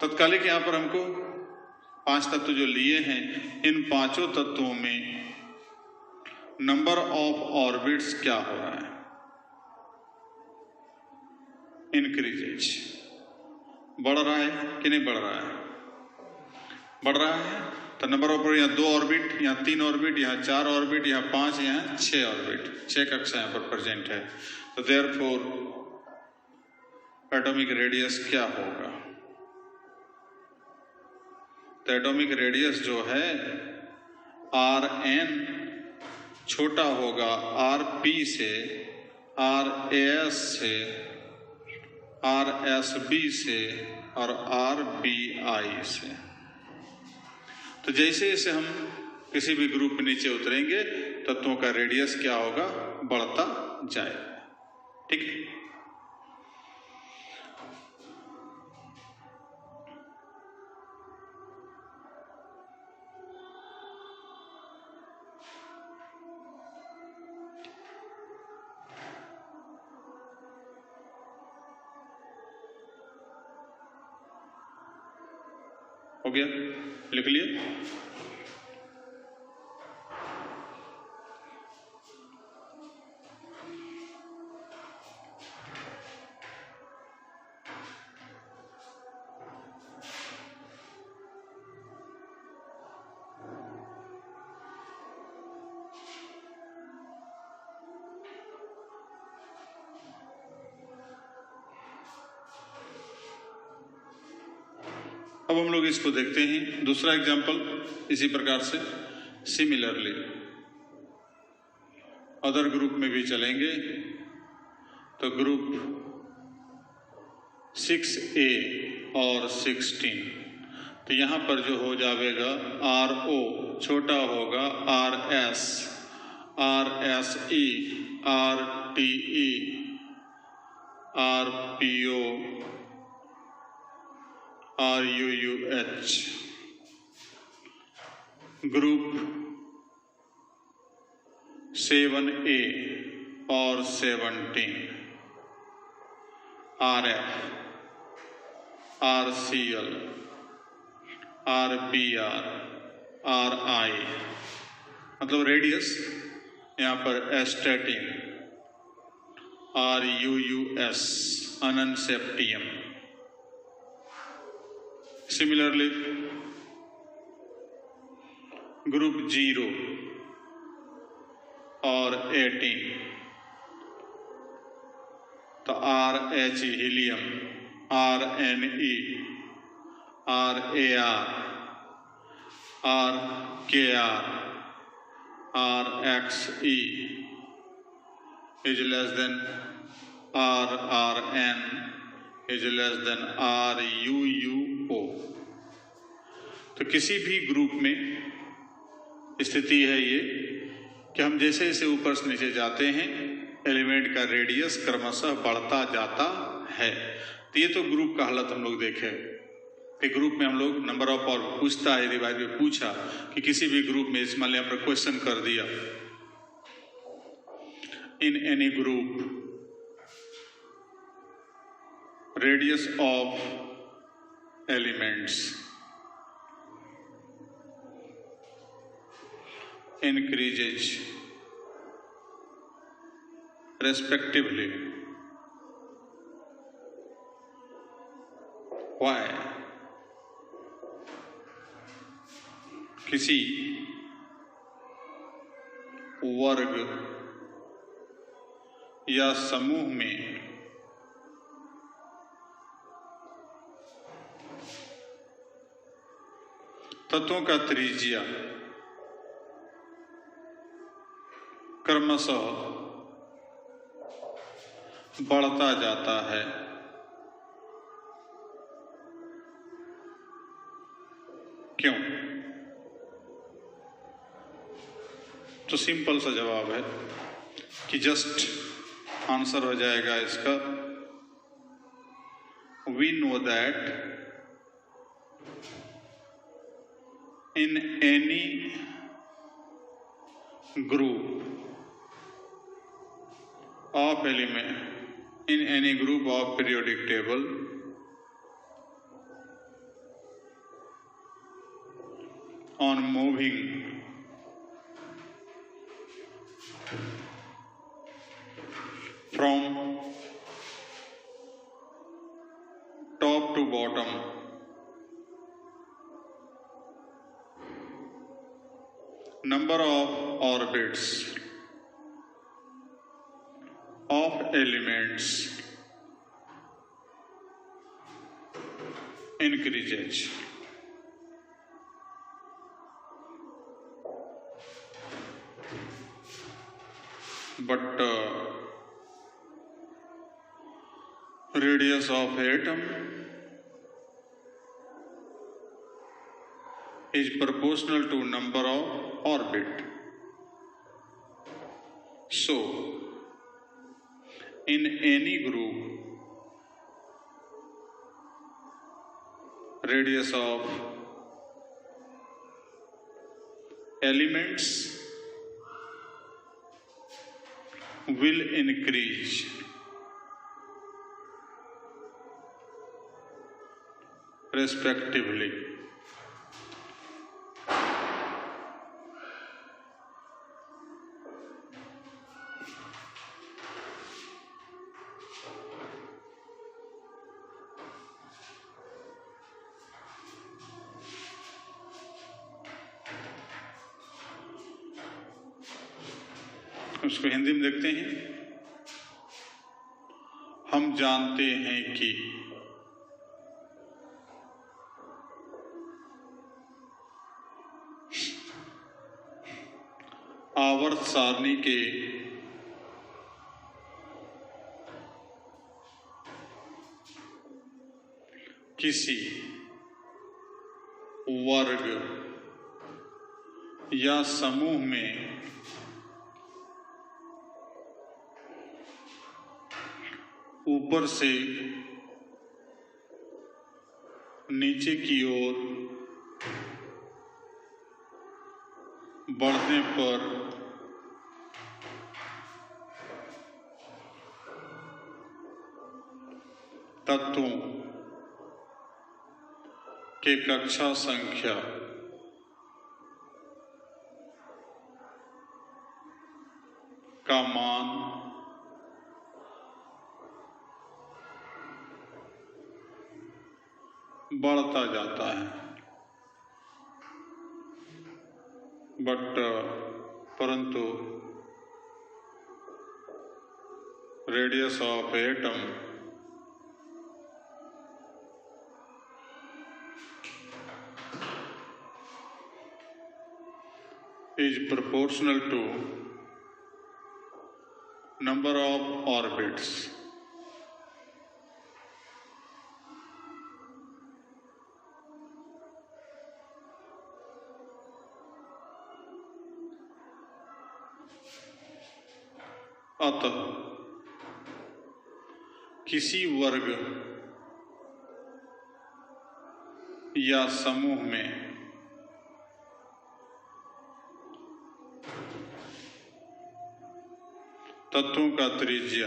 तत्कालिक यहाँ पर हमको 5 तत्व जो लिए हैं, इन 5 तत्वों में नंबर ऑफ ऑर्बिट्स क्या हो रहा है, इंक्रीजेज, बढ़ रहा है कि नहीं बढ़ रहा है, बढ़ रहा है। तो नंबर ऑफ, यहाँ 2 ऑर्बिट, यहाँ 3 ऑर्बिट, यहाँ 4 ऑर्बिट, यहाँ 5, यहाँ 6 ऑर्बिट, 6 कक्षा यहाँ पर प्रेजेंट है। तो देयरफॉर एटॉमिक रेडियस क्या होगा, तो एटॉमिक रेडियस जो है Rn छोटा होगा Rp से, Ras से, Rsb से और Rbi से। तो जैसे जैसे हम किसी भी ग्रुप में नीचे उतरेंगे तत्वों का रेडियस क्या होगा, बढ़ता जाएगा। ठीक है, हो गया, लिख लिए। अब हम लोग इसको देखते हैं दूसरा एग्जाम्पल इसी प्रकार से। सिमिलरली अदर ग्रुप में भी चलेंगे, तो ग्रुप 6A और 16, तो यहाँ पर जो हो जाएगा RO छोटा होगा RS, RSE, RTE, RPO, RUUH। Group 7A और 17, RF, RCl, RBr, RI, मतलब रेडियस यहाँ पर एस्टेटिन, RUUS, अनसेप्टियम। सिमिलरली ग्रुप 0 और 18, तो RH helium, RNE, RAR, RKR, RXE is less than RRN is less than RUUO। तो किसी भी ग्रुप में स्थिति है ये कि हम जैसे जैसे ऊपर से नीचे जाते हैं एलिमेंट का रेडियस क्रमशः बढ़ता जाता है। तो ये तो ग्रुप का हालत हम लोग देखे कि ग्रुप में हम लोग नंबर ऑफ और पूछता है, रिवाइज में पूछा कि किसी भी ग्रुप में इस मान लिया पर क्वेश्चन कर दिया, इन any group radius of elements increases respectively। Why? किसी वर्ग या समूह में तत्वों का त्रिज्या क्रमशः बढ़ता जाता है। क्यों? तो सिंपल सा जवाब है कि जस्ट आंसर हो जाएगा इसका, we know that in any group of element in any group of periodic table on moving from top to bottom number of orbits of elements increases। But radius of atom is proportional to number of orbit। So in any group radius of elements will increase respectively। उसको हिंदी में देखते हैं। हम जानते हैं कि आवर्त सारणी के किसी वर्ग या समूह में ऊपर से नीचे की ओर बढ़ने पर तत्वों के कक्षा संख्या का मान बढ़ता जाता है। परंतु radius of atom is proportional to number of orbits अतः किसी वर्ग या समूह में तत्वों का त्रिज्य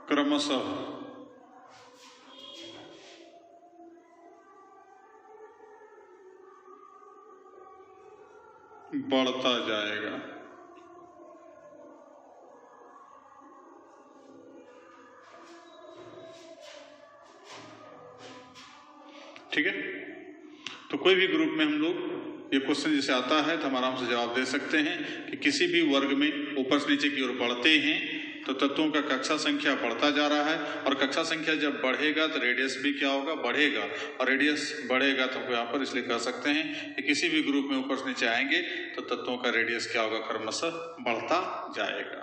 क्रमशः बढ़ता जाएगा। ठीक है, तो कोई भी ग्रुप में हम लोग ये क्वेश्चन जैसे आता है तो हम आराम से जवाब दे सकते हैं कि किसी भी वर्ग में ऊपर से नीचे की ओर बढ़ते हैं तो तत्वों का कक्षा संख्या बढ़ता जा रहा है, और कक्षा संख्या जब बढ़ेगा तो रेडियस भी क्या होगा, बढ़ेगा, और रेडियस बढ़ेगा तो यहाँ पर इसलिए कह सकते हैं कि किसी भी ग्रुप में ऊपर से नीचे आएंगे तो तत्वों का रेडियस क्या होगा, क्रमशः बढ़ता जाएगा।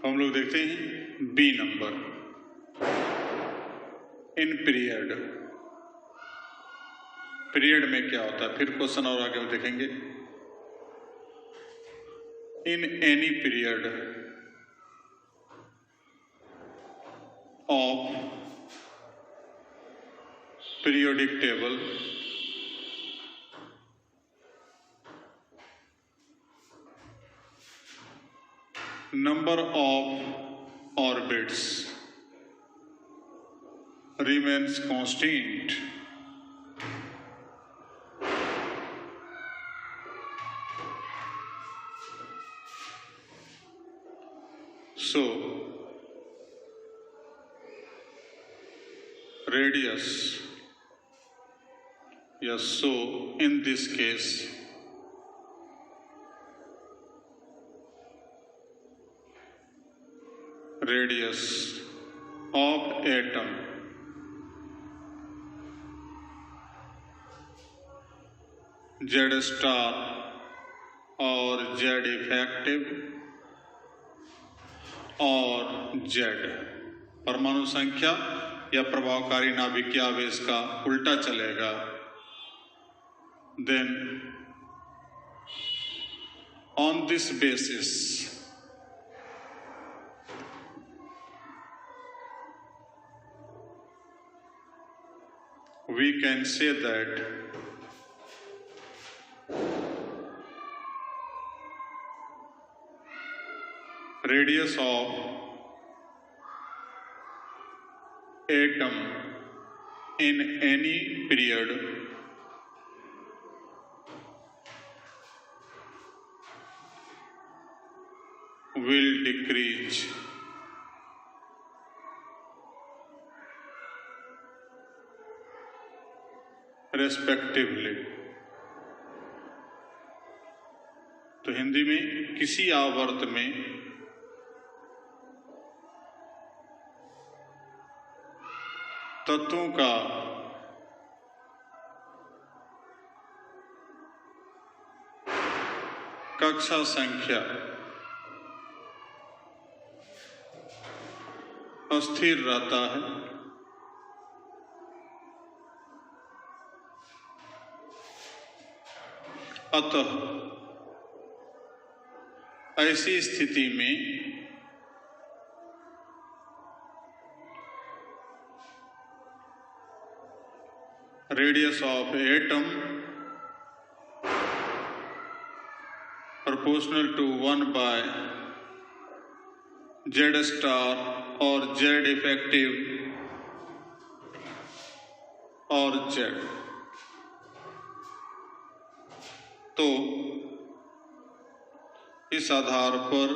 हम लोग देखते हैं B number, in period. Period में क्या होता है, फिर क्वेश्चन और आगे हम देखेंगे। In any period of periodic table number of orbits remains constant. So radius, yes, so in this case radius of atom Z star और Z इफेक्टिव और Z परमाणु संख्या या प्रभावकारी नाभिकीय आवेश का उल्टा चलेगा, then on this basis we can say that radius of atom in any period will decrease respectively. तो हिंदी में किसी आवर्त में तत्वों का कक्षा संख्या अस्थिर रहता है, अतः ऐसी स्थिति में radius of atom proportional to 1 by Z star और Z इफेक्टिव और Z। तो इस आधार पर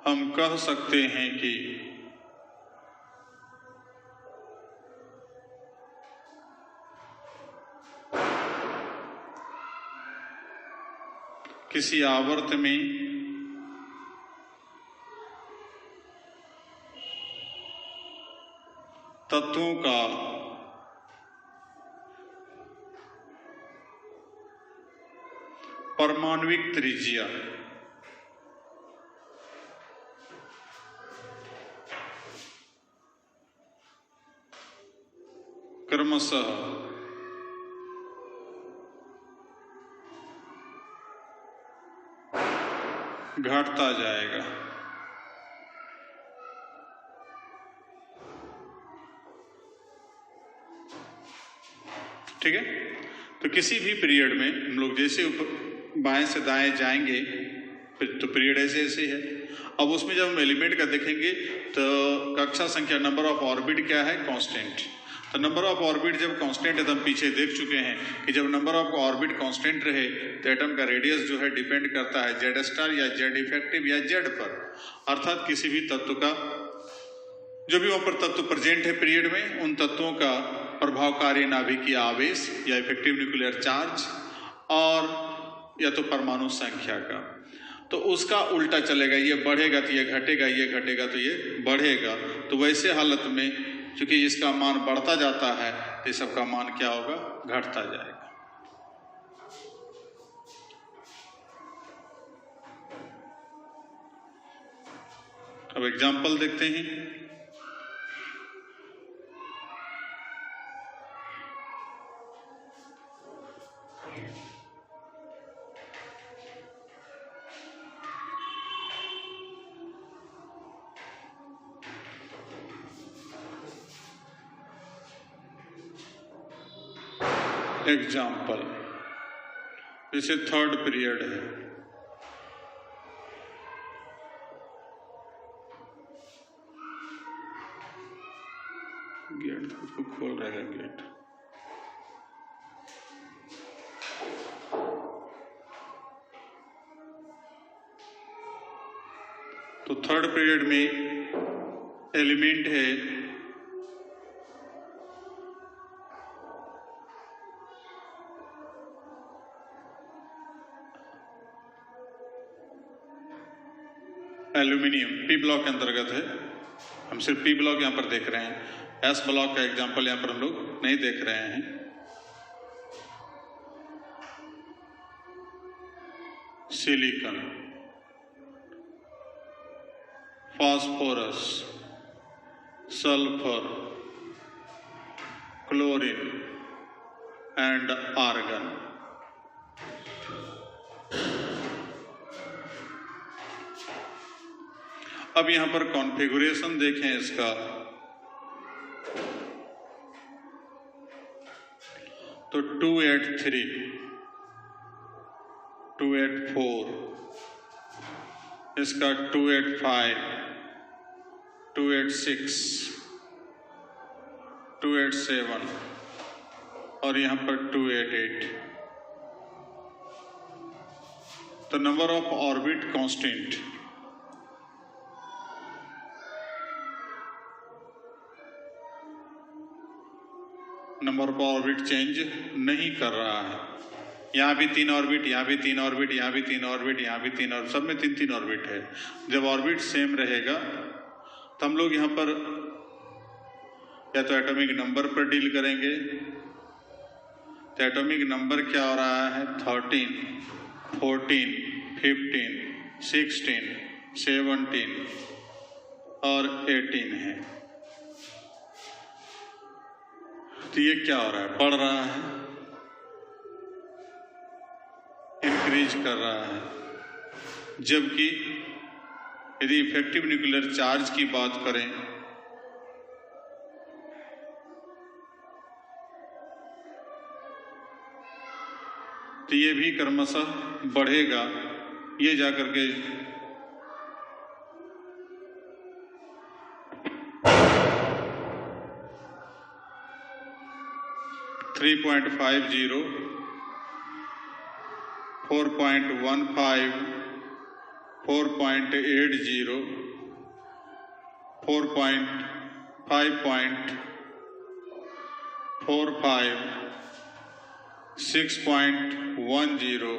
हम कह सकते हैं कि किसी आवर्त में तत्वों का परमाणुविक त्रिज्या क्रमशः घटता जाएगा। ठीक है, तो किसी भी पीरियड में हम लोग जैसे बाएं से दाएं जाएंगे तो पीरियड ऐसे ऐसे है। अब उसमें जब हम एलिमेंट का देखेंगे तो कक्षा संख्या नंबर ऑफ ऑर्बिट क्या है, कांस्टेंट। तो नंबर ऑफ ऑर्बिट जब कांस्टेंट है तो हम पीछे देख चुके हैं कि जब नंबर ऑफ ऑर्बिट कांस्टेंट रहे तो एटम का रेडियस जो है डिपेंड करता है जेड स्टार या जेड इफेक्टिव या जेड पर, अर्थात किसी भी तत्व का जो भी वहां पर तत्व प्रेजेंट है पीरियड में उन तत्वों का प्रभावकारी नाभिकीय आवेश या इफेक्टिव न्यूक्लियर चार्ज और या तो परमाणु संख्या का, तो उसका उल्टा चलेगा, ये बढ़ेगा तो ये घटेगा, ये घटेगा तो ये बढ़ेगा। तो वैसे हालत में चूंकि इसका मान बढ़ता जाता है तो इस सबका मान क्या होगा, घटता जाएगा। अब एग्जाम्पल देखते हैं। एग्जाम्पल जैसे थर्ड पीरियड है, गेट को खोल रहा है गेट। तो थर्ड पीरियड में एलिमेंट है एल्यूमिनियम, पी ब्लॉक के अंतर्गत है। हम सिर्फ पी ब्लॉक यहां पर देख रहे हैं, एस ब्लॉक का एग्जांपल यहां पर हम लोग नहीं देख रहे हैं। Silicon, phosphorus, sulphur, chlorine and argon. अब यहां पर कॉन्फ़िगरेशन देखें इसका, तो 283, 284, इसका 285, 286, 287 और यहां पर 288। तो number of orbit constant number of orbit change नहीं कर रहा है। यहाँ भी 3 ऑर्बिट, यहाँ भी 3 ऑर्बिट, यहाँ भी 3 ऑर्बिट, यहाँ भी 3 ऑर्बिट, सब में 3-3 ऑर्बिट है। जब ऑर्बिट सेम रहेगा तो हम लोग यहाँ पर या तो एटॉमिक नंबर पर डील करेंगे। तो एटॉमिक नंबर क्या हो रहा है, 13, 14, 15, 16, 17 और 18 है। तो ये क्या हो रहा है, बढ़ रहा है, इंक्रीज कर रहा है। जबकि यदि इफेक्टिव न्यूक्लियर चार्ज की बात करें तो ये भी क्रमशः बढ़ेगा, ये जाकर के 3.50, 4.15, 4.80, 4.5.45, 6.10,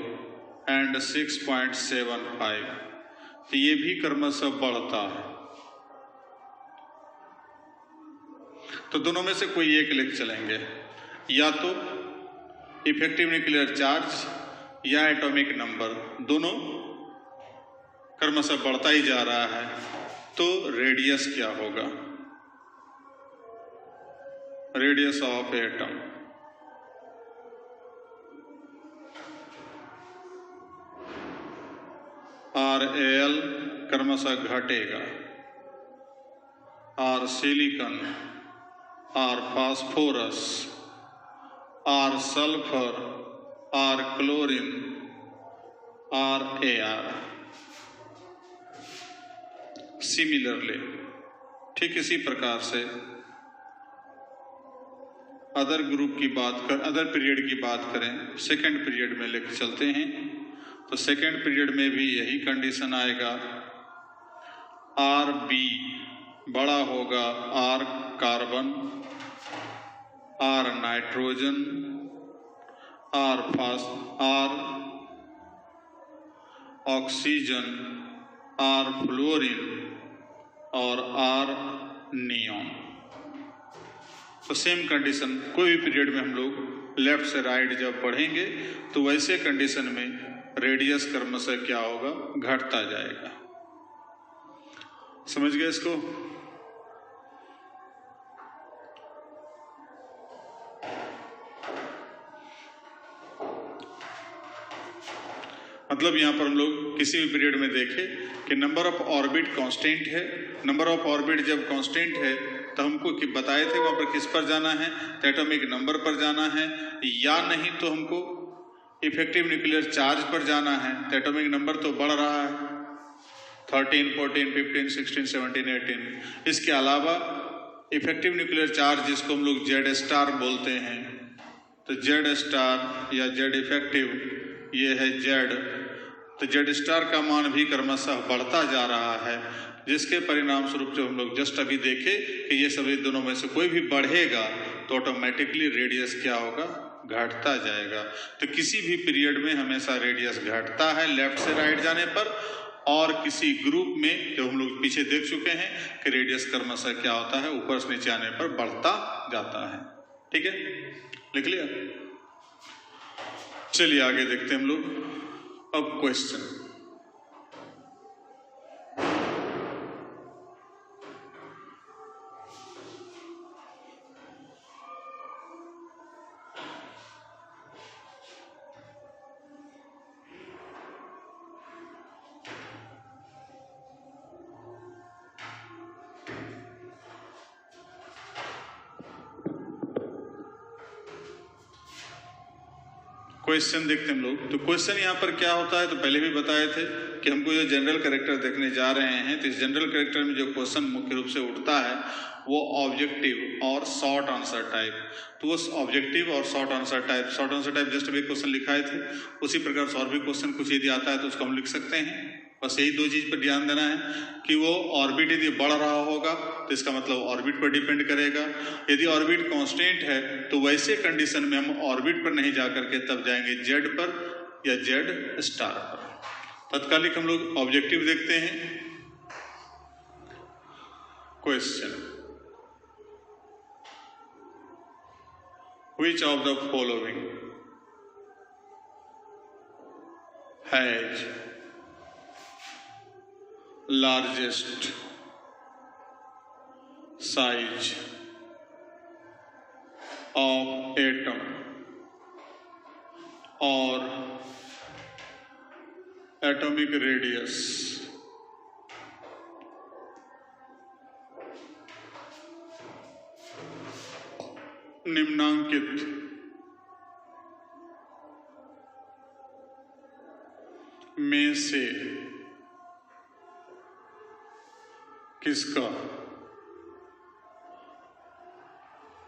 एंड 6.75, तो ये भी क्रमशः बढ़ता है। तो दोनों में से कोई एक लेके चलेंगे, या तो इफेक्टिव न्यूक्लियर चार्ज या एटॉमिक नंबर, दोनों क्रमशः बढ़ता ही जा रहा है। तो रेडियस क्या होगा? रेडियस ऑफ एटम RAL क्रमशः घटेगा, R silicon, R phosphorus, R sulphur, R chlorine, RAR। Similarly ठीक इसी प्रकार से अदर ग्रुप की बात कर, अदर पीरियड की बात करें, सेकेंड पीरियड में लेकर चलते हैं। तो सेकेंड पीरियड में भी यही कंडीशन आएगा, RB बड़ा होगा R carbon, R nitrogen, R oxygen, R fluorine और R नियॉन। तो सेम कंडीशन कोई भी पीरियड में हम लोग लेफ्ट से राइट जब पढ़ेंगे तो वैसे कंडीशन में रेडियस क्रमशः क्या होगा? घटता जाएगा। समझ गए इसको? मतलब यहां पर हम लोग किसी भी पीरियड में देखें कि नंबर ऑफ ऑर्बिट कांस्टेंट है। नंबर ऑफ ऑर्बिट जब कांस्टेंट है तो हमको कि बताए थे वहां पर किस पर जाना है? तो एटॉमिक नंबर पर जाना है, या नहीं तो हमको इफेक्टिव न्यूक्लियर चार्ज पर जाना है। तो एटॉमिक नंबर तो बढ़ रहा है, 13, 14, 15, 16, 17, 18। इसके अलावा इफेक्टिव न्यूक्लियर चार्ज जिसको हम लोग जेड स्टार बोलते हैं, तो जेड स्टार या जेड इफेक्टिव ये है जेड। तो जेड स्टार का मान भी क्रमशः बढ़ता जा रहा है, जिसके परिणाम स्वरूप जो हम लोग जस्ट अभी देखे कि ये सभी दोनों में से कोई भी बढ़ेगा तो ऑटोमेटिकली रेडियस क्या होगा? घटता जाएगा। तो किसी भी पीरियड में हमेशा रेडियस घटता है लेफ्ट से राइट जाने पर, और किसी ग्रुप में जो हम लोग पीछे देख चुके हैं कि रेडियस क्रमशः क्या होता है? ऊपर से नीचे आने पर बढ़ता जाता है। ठीक है, लिख लिया? चलिए आगे देखते हैं हम लोग। अब क्वेश्चन, क्वेश्चन देखते हैं हम लोग। तो क्वेश्चन यहाँ पर क्या होता है? तो पहले भी बताए थे कि हमको जो जनरल कैरेक्टर देखने जा रहे हैं, तो इस जनरल कैरेक्टर में जो क्वेश्चन मुख्य रूप से उठता है वो ऑब्जेक्टिव और शॉर्ट आंसर टाइप। तो वो ऑब्जेक्टिव और शॉर्ट आंसर टाइप जस्ट अभी क्वेश्चन लिखाए थे, उसी प्रकार से और भी क्वेश्चन कुछ यदि आता है तो उसको हम लिख सकते हैं। बस यही दो चीज पर ध्यान देना है कि वो ऑर्बिट यदि बढ़ रहा होगा तो इसका मतलब ऑर्बिट पर डिपेंड करेगा। यदि ऑर्बिट कांस्टेंट है तो वैसे कंडीशन में हम ऑर्बिट पर नहीं जाकर के तब जाएंगे जेड पर या जेड स्टार पर। तत्कालिक हम लोग ऑब्जेक्टिव देखते हैं। Question, which of the following has largest size of atom or atomic radius? निम्नांकित में से किसका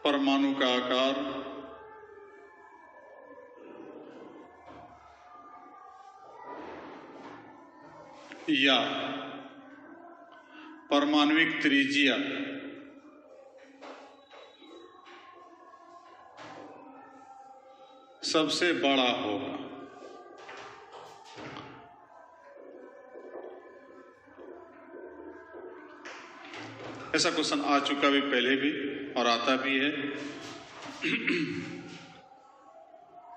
परमाणु का आकार या परमाणुविक त्रिज्या सबसे बड़ा होगा? ऐसा क्वेश्चन आ चुका भी पहले भी और आता भी है।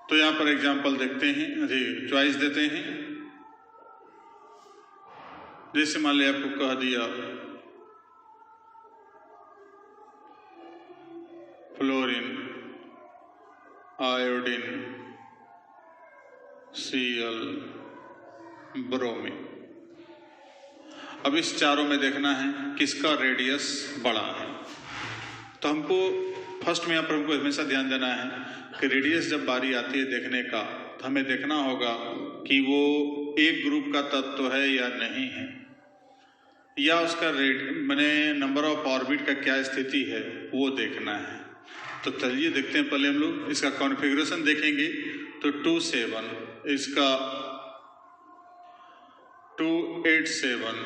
तो यहाँ पर एग्जाम्पल देखते हैं, चॉइस देते हैं। जैसे मान लिया आपको कह दिया फ्लोरीन, आयोडीन, Cl, ब्रोमीन। अब इस चारों में देखना है किसका रेडियस बड़ा है। तो हमको फर्स्ट में यहाँ पर हमको हमेशा ध्यान देना है कि रेडियस जब बारी आती है देखने का, तो हमें देखना होगा कि वो एक ग्रुप का तत्व है या नहीं है, या उसका माने नंबर ऑफ ऑर्बिट का क्या स्थिति है वो देखना है। तो चलिए देखते हैं, पहले हम लोग इसका कॉन्फ़िगरेशन देखेंगे। तो 2,7, इसका 2,8,7,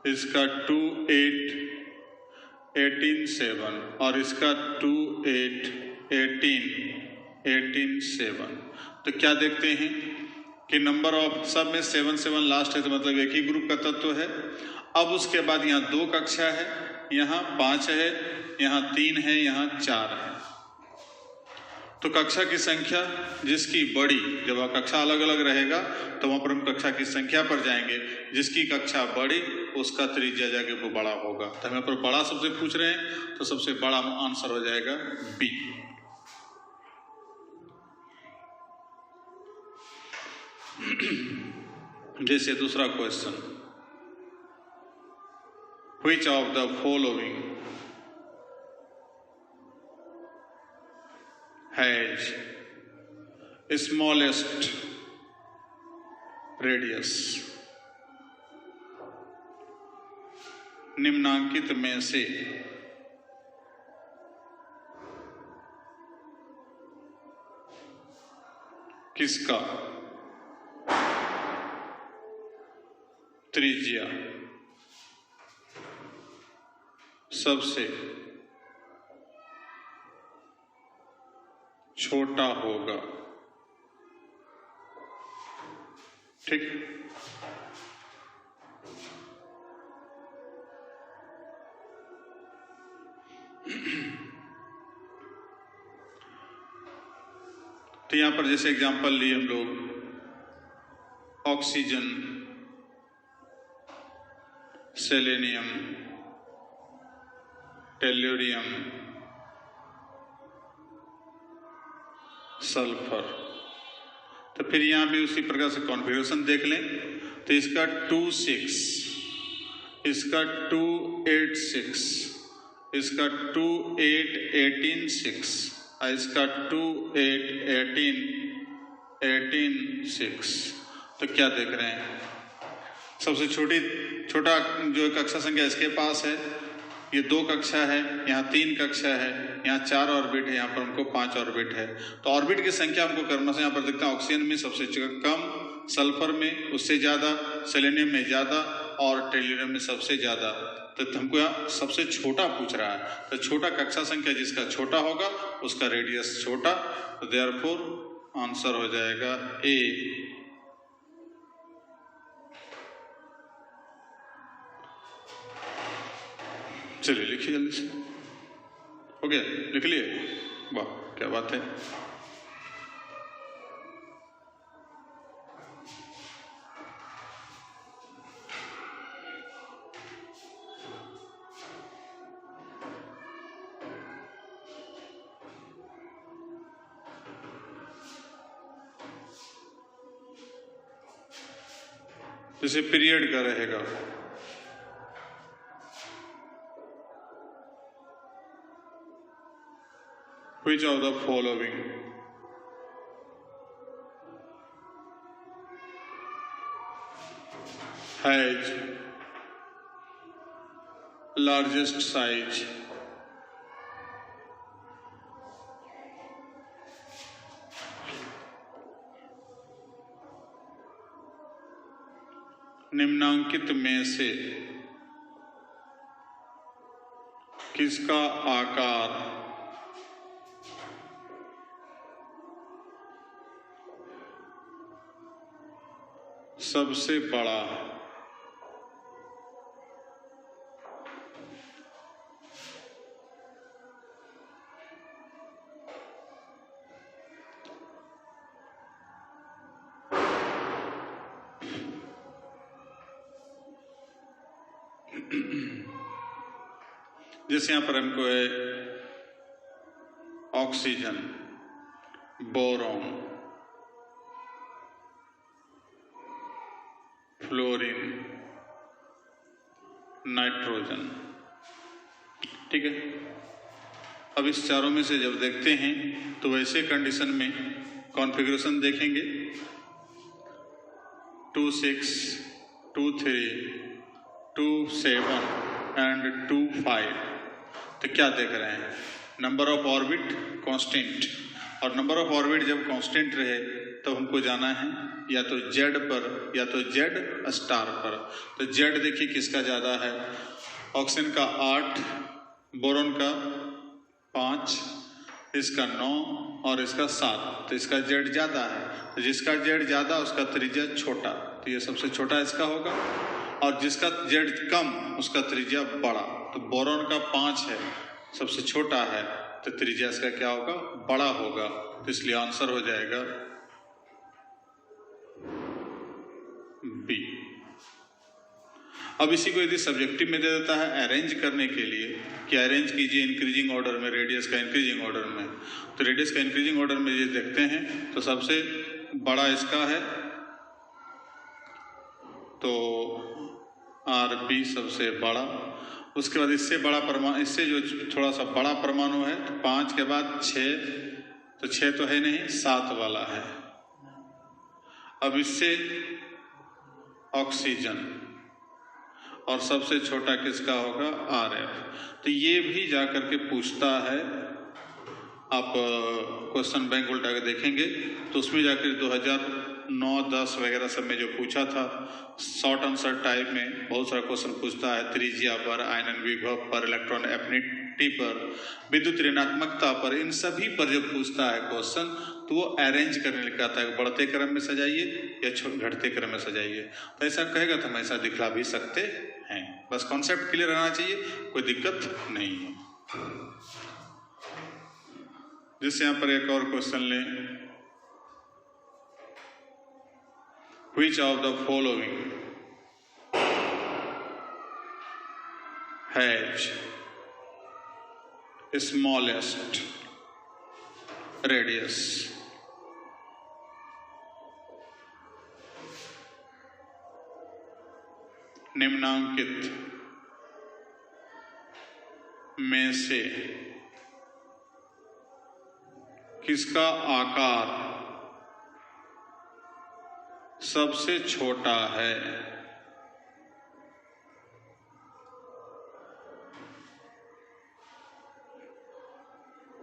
इसका 2,8,18,7 और इसका 2,8,18,18,7। तो क्या देखते हैं कि नंबर ऑफ सब में 7 लास्ट है, तो मतलब एक ही ग्रुप का तत्व है। अब उसके बाद यहाँ 2 कक्षा है, यहाँ 5 है, यहाँ 3 है, यहाँ 4 है। तो कक्षा की संख्या जिसकी बड़ी, जब कक्षा अलग अलग रहेगा तो वहां पर हम कक्षा की संख्या पर जाएंगे। जिसकी कक्षा बड़ी उसका त्रिज्या जाके वो बड़ा होगा। तो हमें पर बड़ा सबसे पूछ रहे हैं, तो सबसे बड़ा आंसर हो जाएगा बी। जैसे दूसरा question, which of the following has smallest radius? निम्नांकित में से किसका त्रिज्या सबसे छोटा होगा? ठीक। तो यहां पर जैसे एग्जांपल लिए हम लोग, ऑक्सीजन, सेलेनियम, टेल्यूरियम, सल्फर। तो फिर यहाँ भी उसी प्रकार से कॉन्फ़िगरेशन देख लें। तो इसका 2,6, इसका 2,8,6, इसका 2,8,18,6 और इसका 2,8,18,18,6। तो क्या देख रहे हैं, सबसे छोटा जो कक्षा संख्या इसके पास है, ये 2 कक्षा है, यहाँ 3 कक्षा है, यहाँ 4 ऑर्बिट है, यहाँ पर हमको 5 ऑर्बिट है। तो ऑर्बिट की संख्या हमको करना से यहाँ पर देखते हैं, ऑक्सीजन में सबसे कम, सल्फर में उससे ज़्यादा, सेलेनियम में ज़्यादा और टेल्यूरियम में सबसे ज़्यादा। तो हमको यहाँ सबसे छोटा पूछ रहा है। तो छोटा कक्षा संख्या जिसका छोटा होगा उसका रेडियस छोटा। तो देयरफॉर आंसर हो जाएगा ए। चलिए लिखिए जल्दी से। हो गया, लिख लिए? वाह क्या बात है। जैसे पीरियड का रहेगा, which of the following has largest size? निम्नांकित में से किसका आकार सबसे बड़ा है? जैसे यहाँ पर हमको है ऑक्सीजन, बोरॉन, फ्लोरीन, नाइट्रोजन। ठीक है। अब इस चारों में से जब देखते हैं तो वैसे कंडीशन में कॉन्फ़िगरेशन देखेंगे 2, 6, 2, 3, 2, 7 एंड 2, 5। तो क्या देख रहे हैं? नंबर ऑफ ऑर्बिट कांस्टेंट, और नंबर ऑफ ऑर्बिट जब कांस्टेंट रहे तो हमको जाना है या तो जेड पर या तो जेड स्टार पर। तो जेड देखिए किसका ज़्यादा है? ऑक्सीजन का 8, बोरॉन का 5, इसका 9 और इसका 7। तो इसका जेड ज़्यादा है। तो जिसका जेड ज़्यादा उसका त्रिज्या छोटा, तो ये सबसे छोटा इसका होगा। और जिसका जेड कम उसका त्रिज्या बड़ा। तो बोरॉन का 5 है, सबसे छोटा है, तो त्रिज्या इसका क्या होगा? बड़ा होगा। तो इसलिए आंसर हो जाएगा बी। अब इसी को यदि सब्जेक्टिव में दे देता है अरेंज करने के लिए कि अरेंज कीजिए इंक्रीजिंग ऑर्डर में, रेडियस का इंक्रीजिंग ऑर्डर में, तो रेडियस का इंक्रीजिंग ऑर्डर में ये देखते हैं तो सबसे बड़ा इसका है, तो आर बी सबसे बड़ा। उसके बाद इससे बड़ा परमाणु, इससे जो थोड़ा सा बड़ा परमाणु है, तो 5 के बाद 6, तो 6 तो है नहीं, 7 वाला है। अब इससे ऑक्सीजन, और सबसे छोटा किसका होगा? R F. तो ये भी जा करके पूछता है, आप क्वेश्चन बैंक उल्टा के देखेंगे तो उसमें जाकर 2009-10 वगैरह सब में जो पूछा था, शॉर्ट आंसर टाइप में बहुत सारा क्वेश्चन पूछता है। त्रिज्या पर, आयनन विभव पर, इलेक्ट्रॉन एफिनिटी पर, विद्युत ऋणात्मकता पर, इन सभी पर जब पूछता है क्वेश्चन तो वो अरेंज करने लिखा आता है, बढ़ते क्रम में सजाइए या घटते क्रम में सजाइए। तो ऐसा कहेगा तो हम ऐसा दिखला भी सकते हैं। बस कॉन्सेप्ट क्लियर रहना चाहिए, कोई दिक्कत नहीं है। जिससे यहाँ पर एक और क्वेश्चन लें, Which of the following has smallest radius? निम्नांकित में से किसका आकार सबसे छोटा है?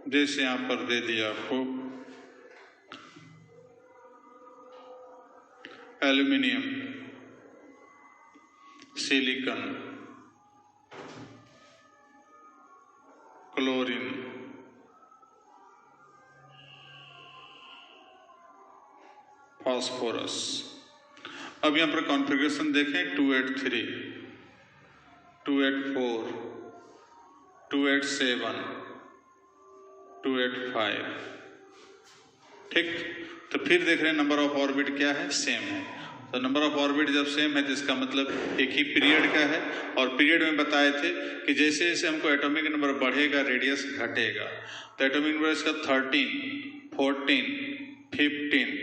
जैसे यहां पर दे दिया आपको एल्यूमिनियम, सिलिकॉन, क्लोरीन, फास्फोरस। अब यहां पर कॉन्फ़िगरेशन देखें 283, 284, 287, 285। ठीक। तो फिर देख रहे हैं नंबर ऑफ ऑर्बिट क्या है? सेम है। तो नंबर ऑफ ऑर्बिट जब सेम है तो इसका मतलब एक ही पीरियड का है। और पीरियड में बताए थे कि जैसे जैसे हमको एटॉमिक नंबर बढ़ेगा रेडियस घटेगा। तो एटॉमिक नंबर इसका 13, 14, 15,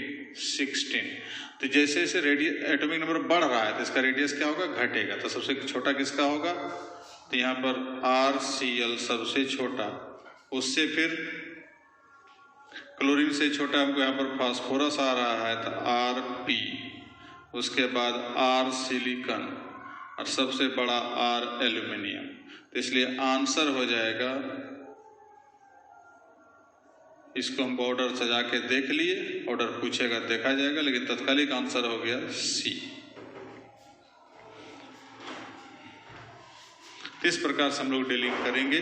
16। तो जैसे जैसे एटॉमिक नंबर बढ़ रहा है तो इसका रेडियस क्या होगा? घटेगा। तो सबसे छोटा किसका होगा? तो यहाँ पर RCl सबसे छोटा, उससे फिर क्लोरीन से छोटा हमको यहाँ पर फास्फोरस आ रहा है तो Rp, उसके बाद R सिलिकॉन और सबसे बड़ा R एल्यूमिनियम। तो इसलिए आंसर हो जाएगा, इसको हम ऑर्डर सजा के देख लिए, ऑर्डर पूछेगा देखा जाएगा, लेकिन तत्कालिक आंसर हो गया C। इस प्रकार से हम लोग डीलिंग करेंगे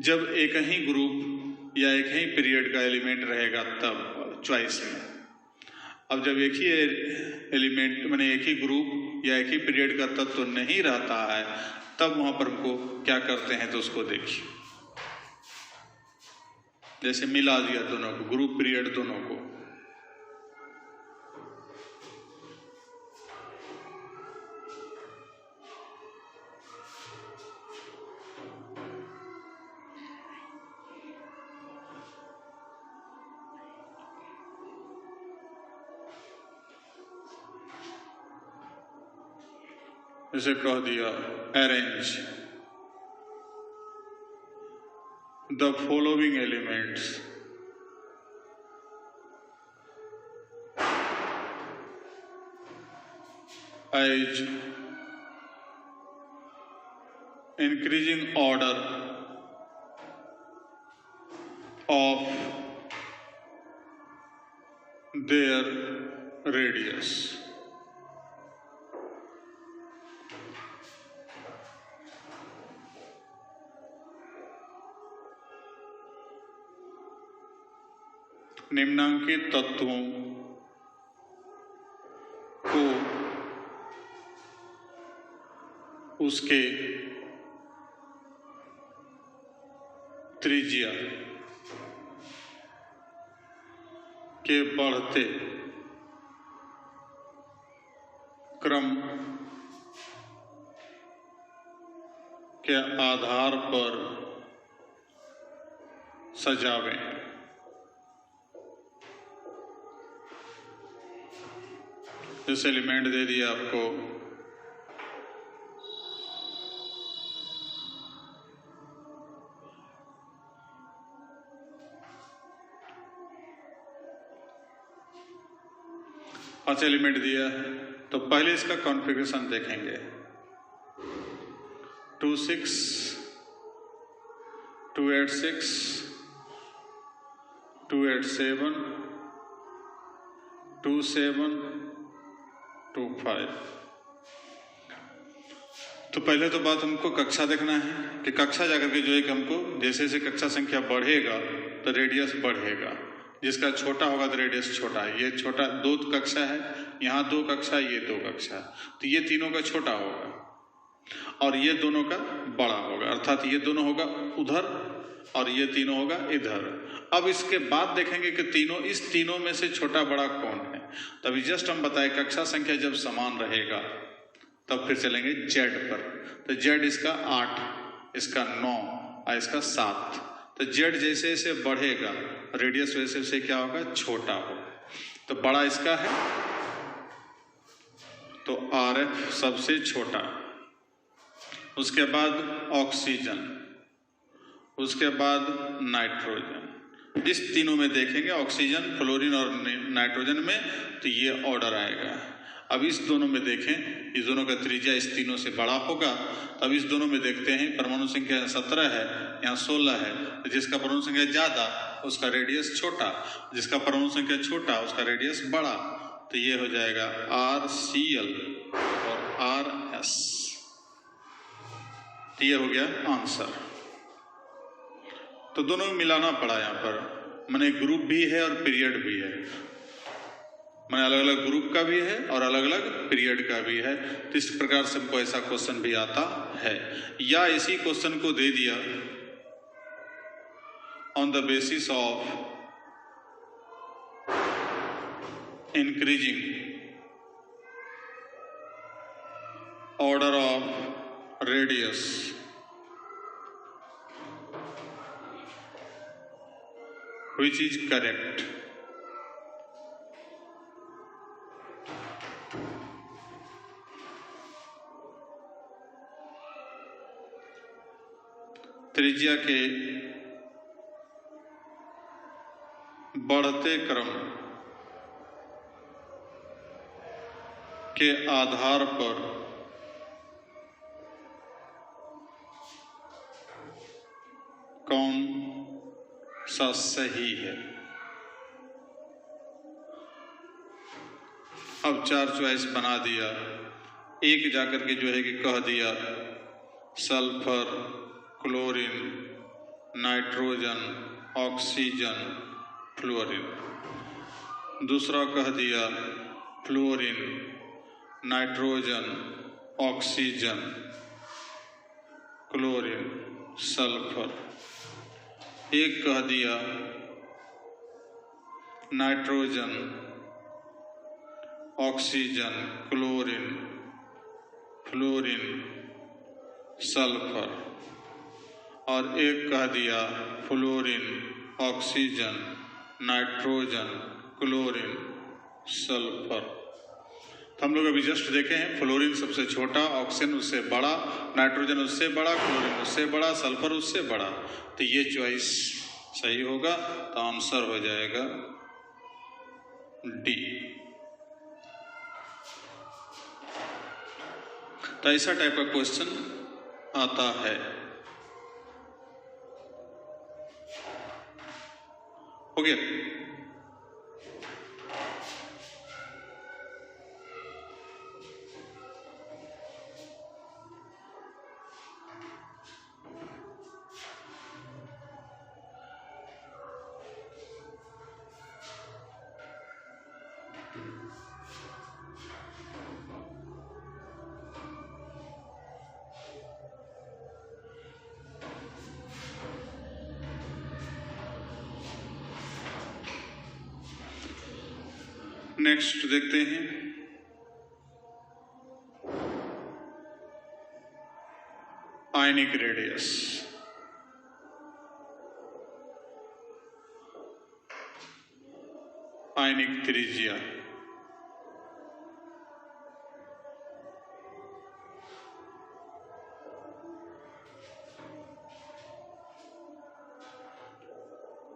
जब एक ही ग्रुप या एक ही पीरियड का एलिमेंट रहेगा तब चॉइस में। अब जब एक ही एलिमेंट माने एक ही ग्रुप या एक ही पीरियड का तत्व तो नहीं रहता है तब वहां पर हमको क्या करते हैं तो उसको देखिए, जैसे मिला दिया दोनों को, ग्रुप पीरियड दोनों को। जैसे कह दिया arrange the following elements as increasing order of their radius. निम्नांकित तत्वों को उसके त्रिज्या के बढ़ते क्रम के आधार पर सजावें। जैसे एलिमेंट दे दिया आपको पांच एलिमेंट दिया है, तो पहले इसका कॉन्फ़िगरेशन देखेंगे 2 6 2 8 6 2 8 7 2 7 2 5। तो पहले तो बात हमको कक्षा देखना है कि कक्षा जाकर के जो है कि हमको जैसे जैसे कक्षा संख्या बढ़ेगा तो रेडियस बढ़ेगा, जिसका छोटा होगा तो रेडियस छोटा है। ये छोटा 2 कक्षा है, यहाँ 2 कक्षा, ये 2 कक्षा, तो ये तीनों का छोटा होगा और ये दोनों का बड़ा होगा, अर्थात ये दोनों होगा उधर और ये तीनों होगा इधर। अब इसके बाद देखेंगे कि इस तीनों में से छोटा बड़ा कौन है। तभी जस्ट हम बताए कक्षा संख्या जब समान रहेगा तब फिर चलेंगे जेड पर। तो जेड इसका 8, इसका 9 और इसका 7। तो जेड जैसे जैसे बढ़ेगा रेडियस वैसे वैसे क्या होगा, छोटा होगा। तो बड़ा इसका है तो RF सबसे छोटा, उसके बाद ऑक्सीजन, उसके बाद नाइट्रोजन। इस तीनों में देखेंगे ऑक्सीजन, फ्लोरीन और नाइट्रोजन में, तो ये ऑर्डर आएगा। अब इस दोनों में देखें, इस दोनों का त्रिज्या इस तीनों से बड़ा होगा। अब इस दोनों में देखते हैं परमाणु संख्या 17 है, यहाँ 16 है, तो जिसका परमाणु संख्या ज़्यादा उसका रेडियस छोटा, जिसका परमाणु संख्या छोटा उसका रेडियस बड़ा। तो ये हो जाएगा RCl और RS। तो ये हो गया आंसर। तो दोनों मिलाना पड़ा यहाँ पर, माने ग्रुप भी है और पीरियड भी है, माने अलग अलग ग्रुप का भी है और अलग अलग पीरियड का भी है। तो इस प्रकार से हमको ऐसा क्वेश्चन भी आता है। या इसी क्वेश्चन को दे दिया on the basis of increasing order of radius which is correct। त्रिज्या के बढ़ते क्रम के आधार पर कौन सा सही है। अब 4 चॉइस बना दिया, एक जाकर के जो है कि कह दिया sulphur, chlorine, nitrogen, oxygen, fluorine. दूसरा कह दिया fluorine, nitrogen, oxygen, chlorine, sulphur. एक कह दिया nitrogen, oxygen, chlorine, fluorine, sulphur. और एक कह दिया fluorine, oxygen, nitrogen, chlorine, sulphur. तो हम लोग अभी जस्ट देखे हैं, फ्लोरीन सबसे छोटा, ऑक्सीजन उससे बड़ा, नाइट्रोजन उससे बड़ा, क्लोरीन उससे बड़ा, सल्फर उससे बड़ा। तो ये चॉइस सही होगा, तो आंसर हो जाएगा डी। तो ऐसा टाइप का क्वेश्चन आता है। हो गया? नेक्स्ट देखते हैं, आयनिक रेडियस। आयनिक त्रिज्या।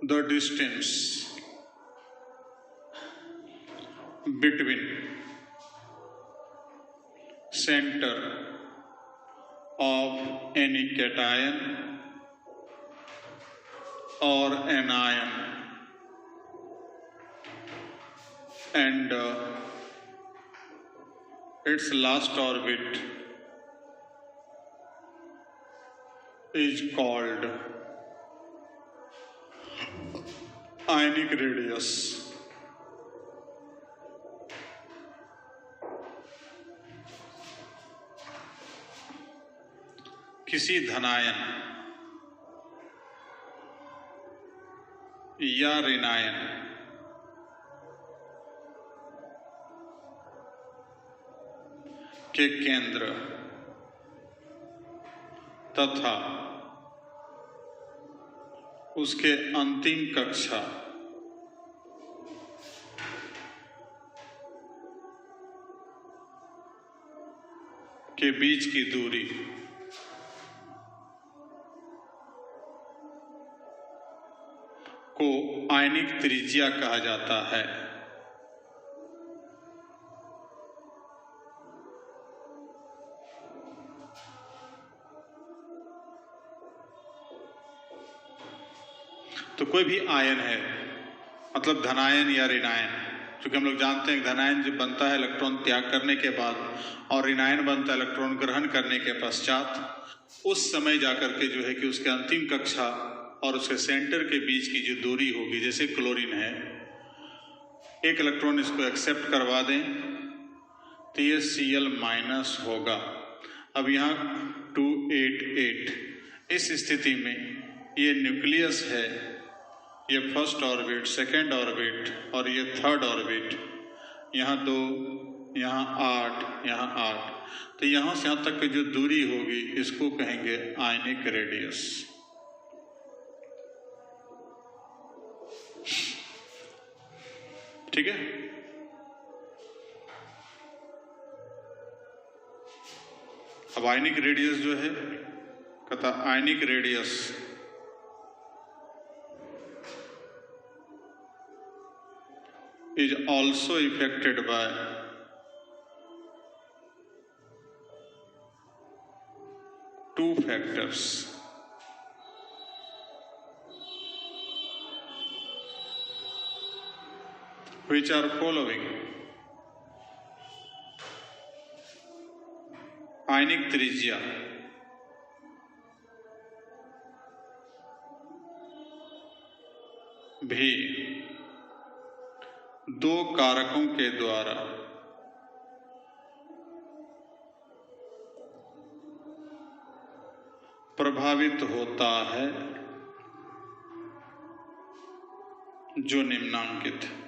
The distance between center of any cation or anion and its last orbit is called ionic radius. किसी धनायन या ऋणायन के केंद्र तथा उसके अंतिम कक्षा के बीच की दूरी को आयनिक त्रिज्या कहा जाता है। तो कोई भी आयन है, मतलब धनायन या ऋणायन, क्योंकि हम लोग जानते हैं धनायन जब बनता है इलेक्ट्रॉन त्याग करने के बाद और ऋणायन बनता है इलेक्ट्रॉन ग्रहण करने के पश्चात, उस समय जाकर के जो है कि उसके अंतिम कक्षा और उसके सेंटर के बीच की जो दूरी होगी, जैसे क्लोरीन है, एक इलेक्ट्रॉन इसको एक्सेप्ट करवा दें तो ये Cl- होगा। अब यहाँ 288, इस स्थिति में ये न्यूक्लियस है, ये फर्स्ट ऑर्बिट, सेकेंड ऑर्बिट और ये थर्ड ऑर्बिट, यहाँ 2, यहाँ 8, यहाँ 8, तो यहाँ से यहाँ तक की जो दूरी होगी इसको कहेंगे आयनिक रेडियस। ठीक है? अब आयनिक रेडियस जो है, कहता ionic radius is also affected by two factors, which are following: आयनिक त्रिज्या, भी दो कारकों के द्वारा प्रभावित होता है, जो निम्नांकित है।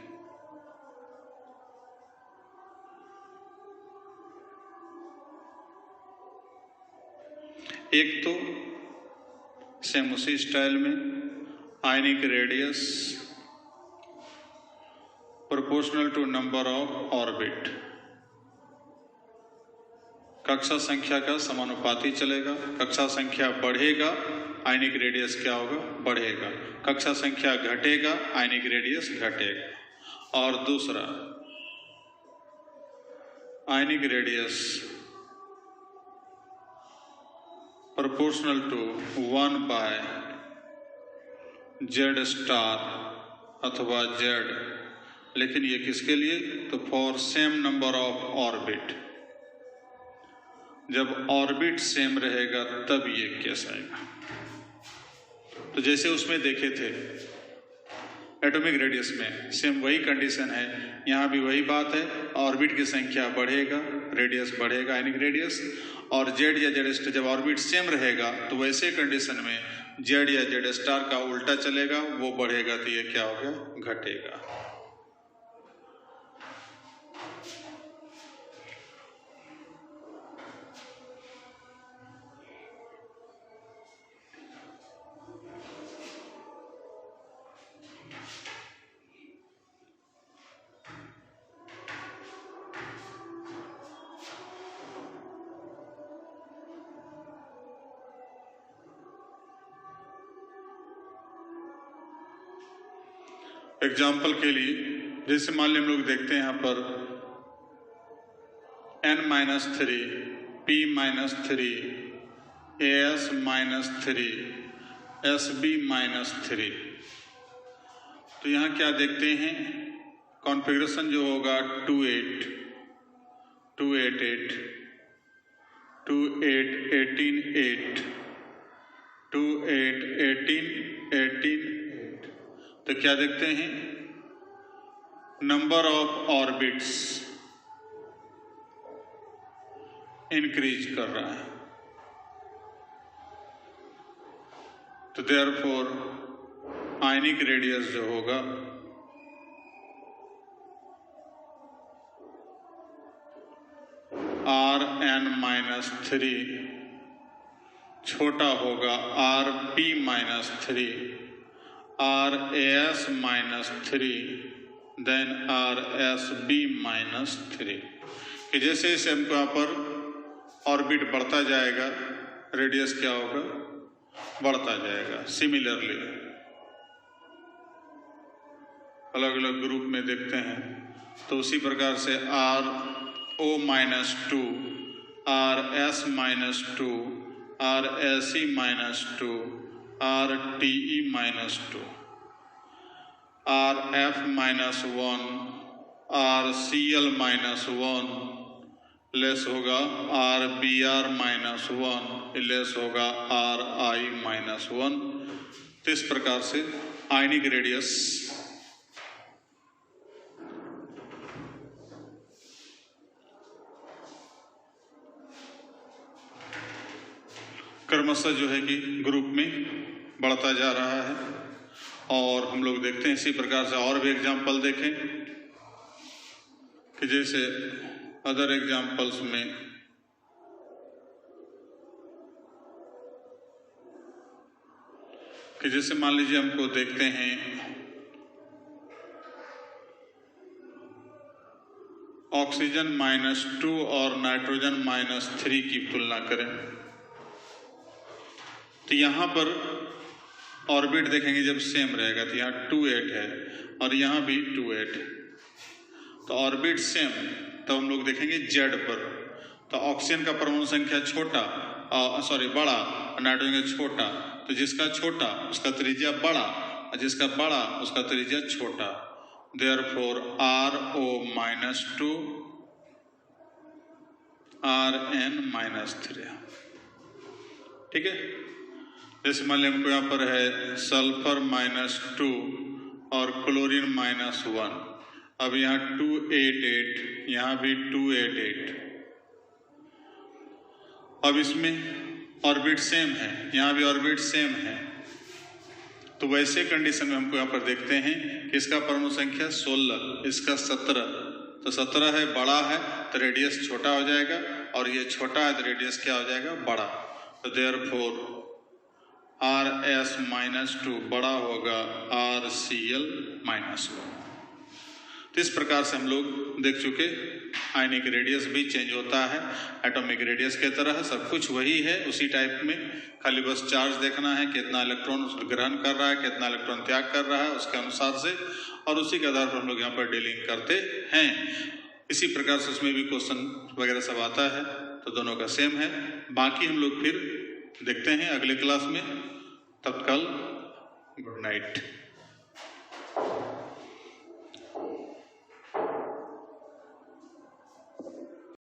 एक तो सेम उसी स्टाइल में ionic radius proportional to number of orbit, कक्षा संख्या का समानुपाती चलेगा। कक्षा संख्या बढ़ेगा, आयनिक रेडियस क्या होगा? बढ़ेगा। कक्षा संख्या घटेगा, आयनिक रेडियस घटेगा। और दूसरा, ionic radius proportional to 1/z star अथवा z, लेकिन ये किसके लिए? तो for same number of orbit. जब ऑर्बिट सेम रहेगा तब ये केस आएगा। तो जैसे उसमें देखे थे एटॉमिक रेडियस में, सेम वही कंडीशन है, यहाँ भी वही बात है। ऑर्बिट की संख्या बढ़ेगा, रेडियस बढ़ेगा, आयनिक रेडियस। और जेड या जेड स्टार जब ऑर्बिट सेम रहेगा तो वैसे कंडीशन में जेड या जेड स्टार का उल्टा चलेगा, वो बढ़ेगा तो ये क्या हो गया? घटेगा। एग्जाम्पल के लिए जैसे मान लीजिए हम लोग देखते हैं यहाँ पर n-3 p-3 as-3 sb-3। तो यहाँ क्या देखते हैं? कॉन्फ़िगरेशन जो होगा 2 8 2 8 8 2 8 18 8 2 8 18 18। तो क्या देखते हैं? नंबर ऑफ ऑर्बिट्स इंक्रीज कर रहा है। तो देयरफॉर आयनिक रेडियस जो होगा Rn-3 छोटा होगा Rp-3 Ras-3 देन Rsb-3। कि जैसे जैसे हमको यहाँ पर ऑर्बिट बढ़ता जाएगा, रेडियस क्या होगा? बढ़ता जाएगा। सिमिलरली अलग अलग ग्रुप में देखते हैं तो उसी प्रकार से RO-2 RS-2 RSE-2 RTE-2 RF-1 RCl-1 less होगा RBr-1 लेस होगा RI-1। तो इस प्रकार से आयनिक रेडियस क्रमशः जो है कि ग्रुप में बढ़ता जा रहा है। और हम लोग देखते हैं इसी प्रकार से और भी एग्जाम्पल देखें कि जैसे अदर एग्जाम्पल्स में कि जैसे मान लीजिए हमको देखते हैं ऑक्सीजन -2 और नाइट्रोजन -3 की तुलना करें तो यहाँ पर ऑर्बिट देखेंगे जब सेम रहेगा तो यहाँ 2 8 है और यहाँ भी 2 8 है। तो ऑर्बिट सेम, तो हम लोग देखेंगे जेड पर तो ऑक्सीजन का परमाणु संख्या छोटा बड़ा, नाइट्रोजन का छोटा। तो जिसका छोटा उसका त्रिज्या बड़ा और जिसका बड़ा उसका त्रिज्या छोटा। Therefore RO-2 Rn-3। ठीक है। जैसे मान लीजिए हमको यहाँ पर है सल्फर -2 और क्लोरीन -1। अब यहाँ 2 8 8, यहाँ भी 2 8 8। अब इसमें ऑर्बिट सेम है, यहाँ भी ऑर्बिट सेम है। तो वैसे कंडीशन में हमको यहाँ पर देखते हैं कि इसका परमाणु संख्या 16, इसका 17। तो 17 है, बड़ा है तो रेडियस छोटा हो जाएगा और ये छोटा है तो रेडियस क्या हो जाएगा? बड़ा। तो देयरफॉर Rs-2 बड़ा होगा RCl-1। तो इस प्रकार से हम लोग देख चुके, आयनिक रेडियस भी चेंज होता है एटॉमिक रेडियस के तरह, सब कुछ वही है उसी टाइप में, खाली बस चार्ज देखना है, कितना इलेक्ट्रॉन ग्रहण कर रहा है, कितना इलेक्ट्रॉन त्याग कर रहा है, उसके अनुसार से, और उसी के आधार पर हम लोग यहाँ पर डीलिंग करते हैं। इसी प्रकार से उसमें भी क्वेश्चन वगैरह सब आता है, तो दोनों का सेम है। बाकी हम लोग फिर देखते हैं अगले क्लास में। तब तक गुड नाइट।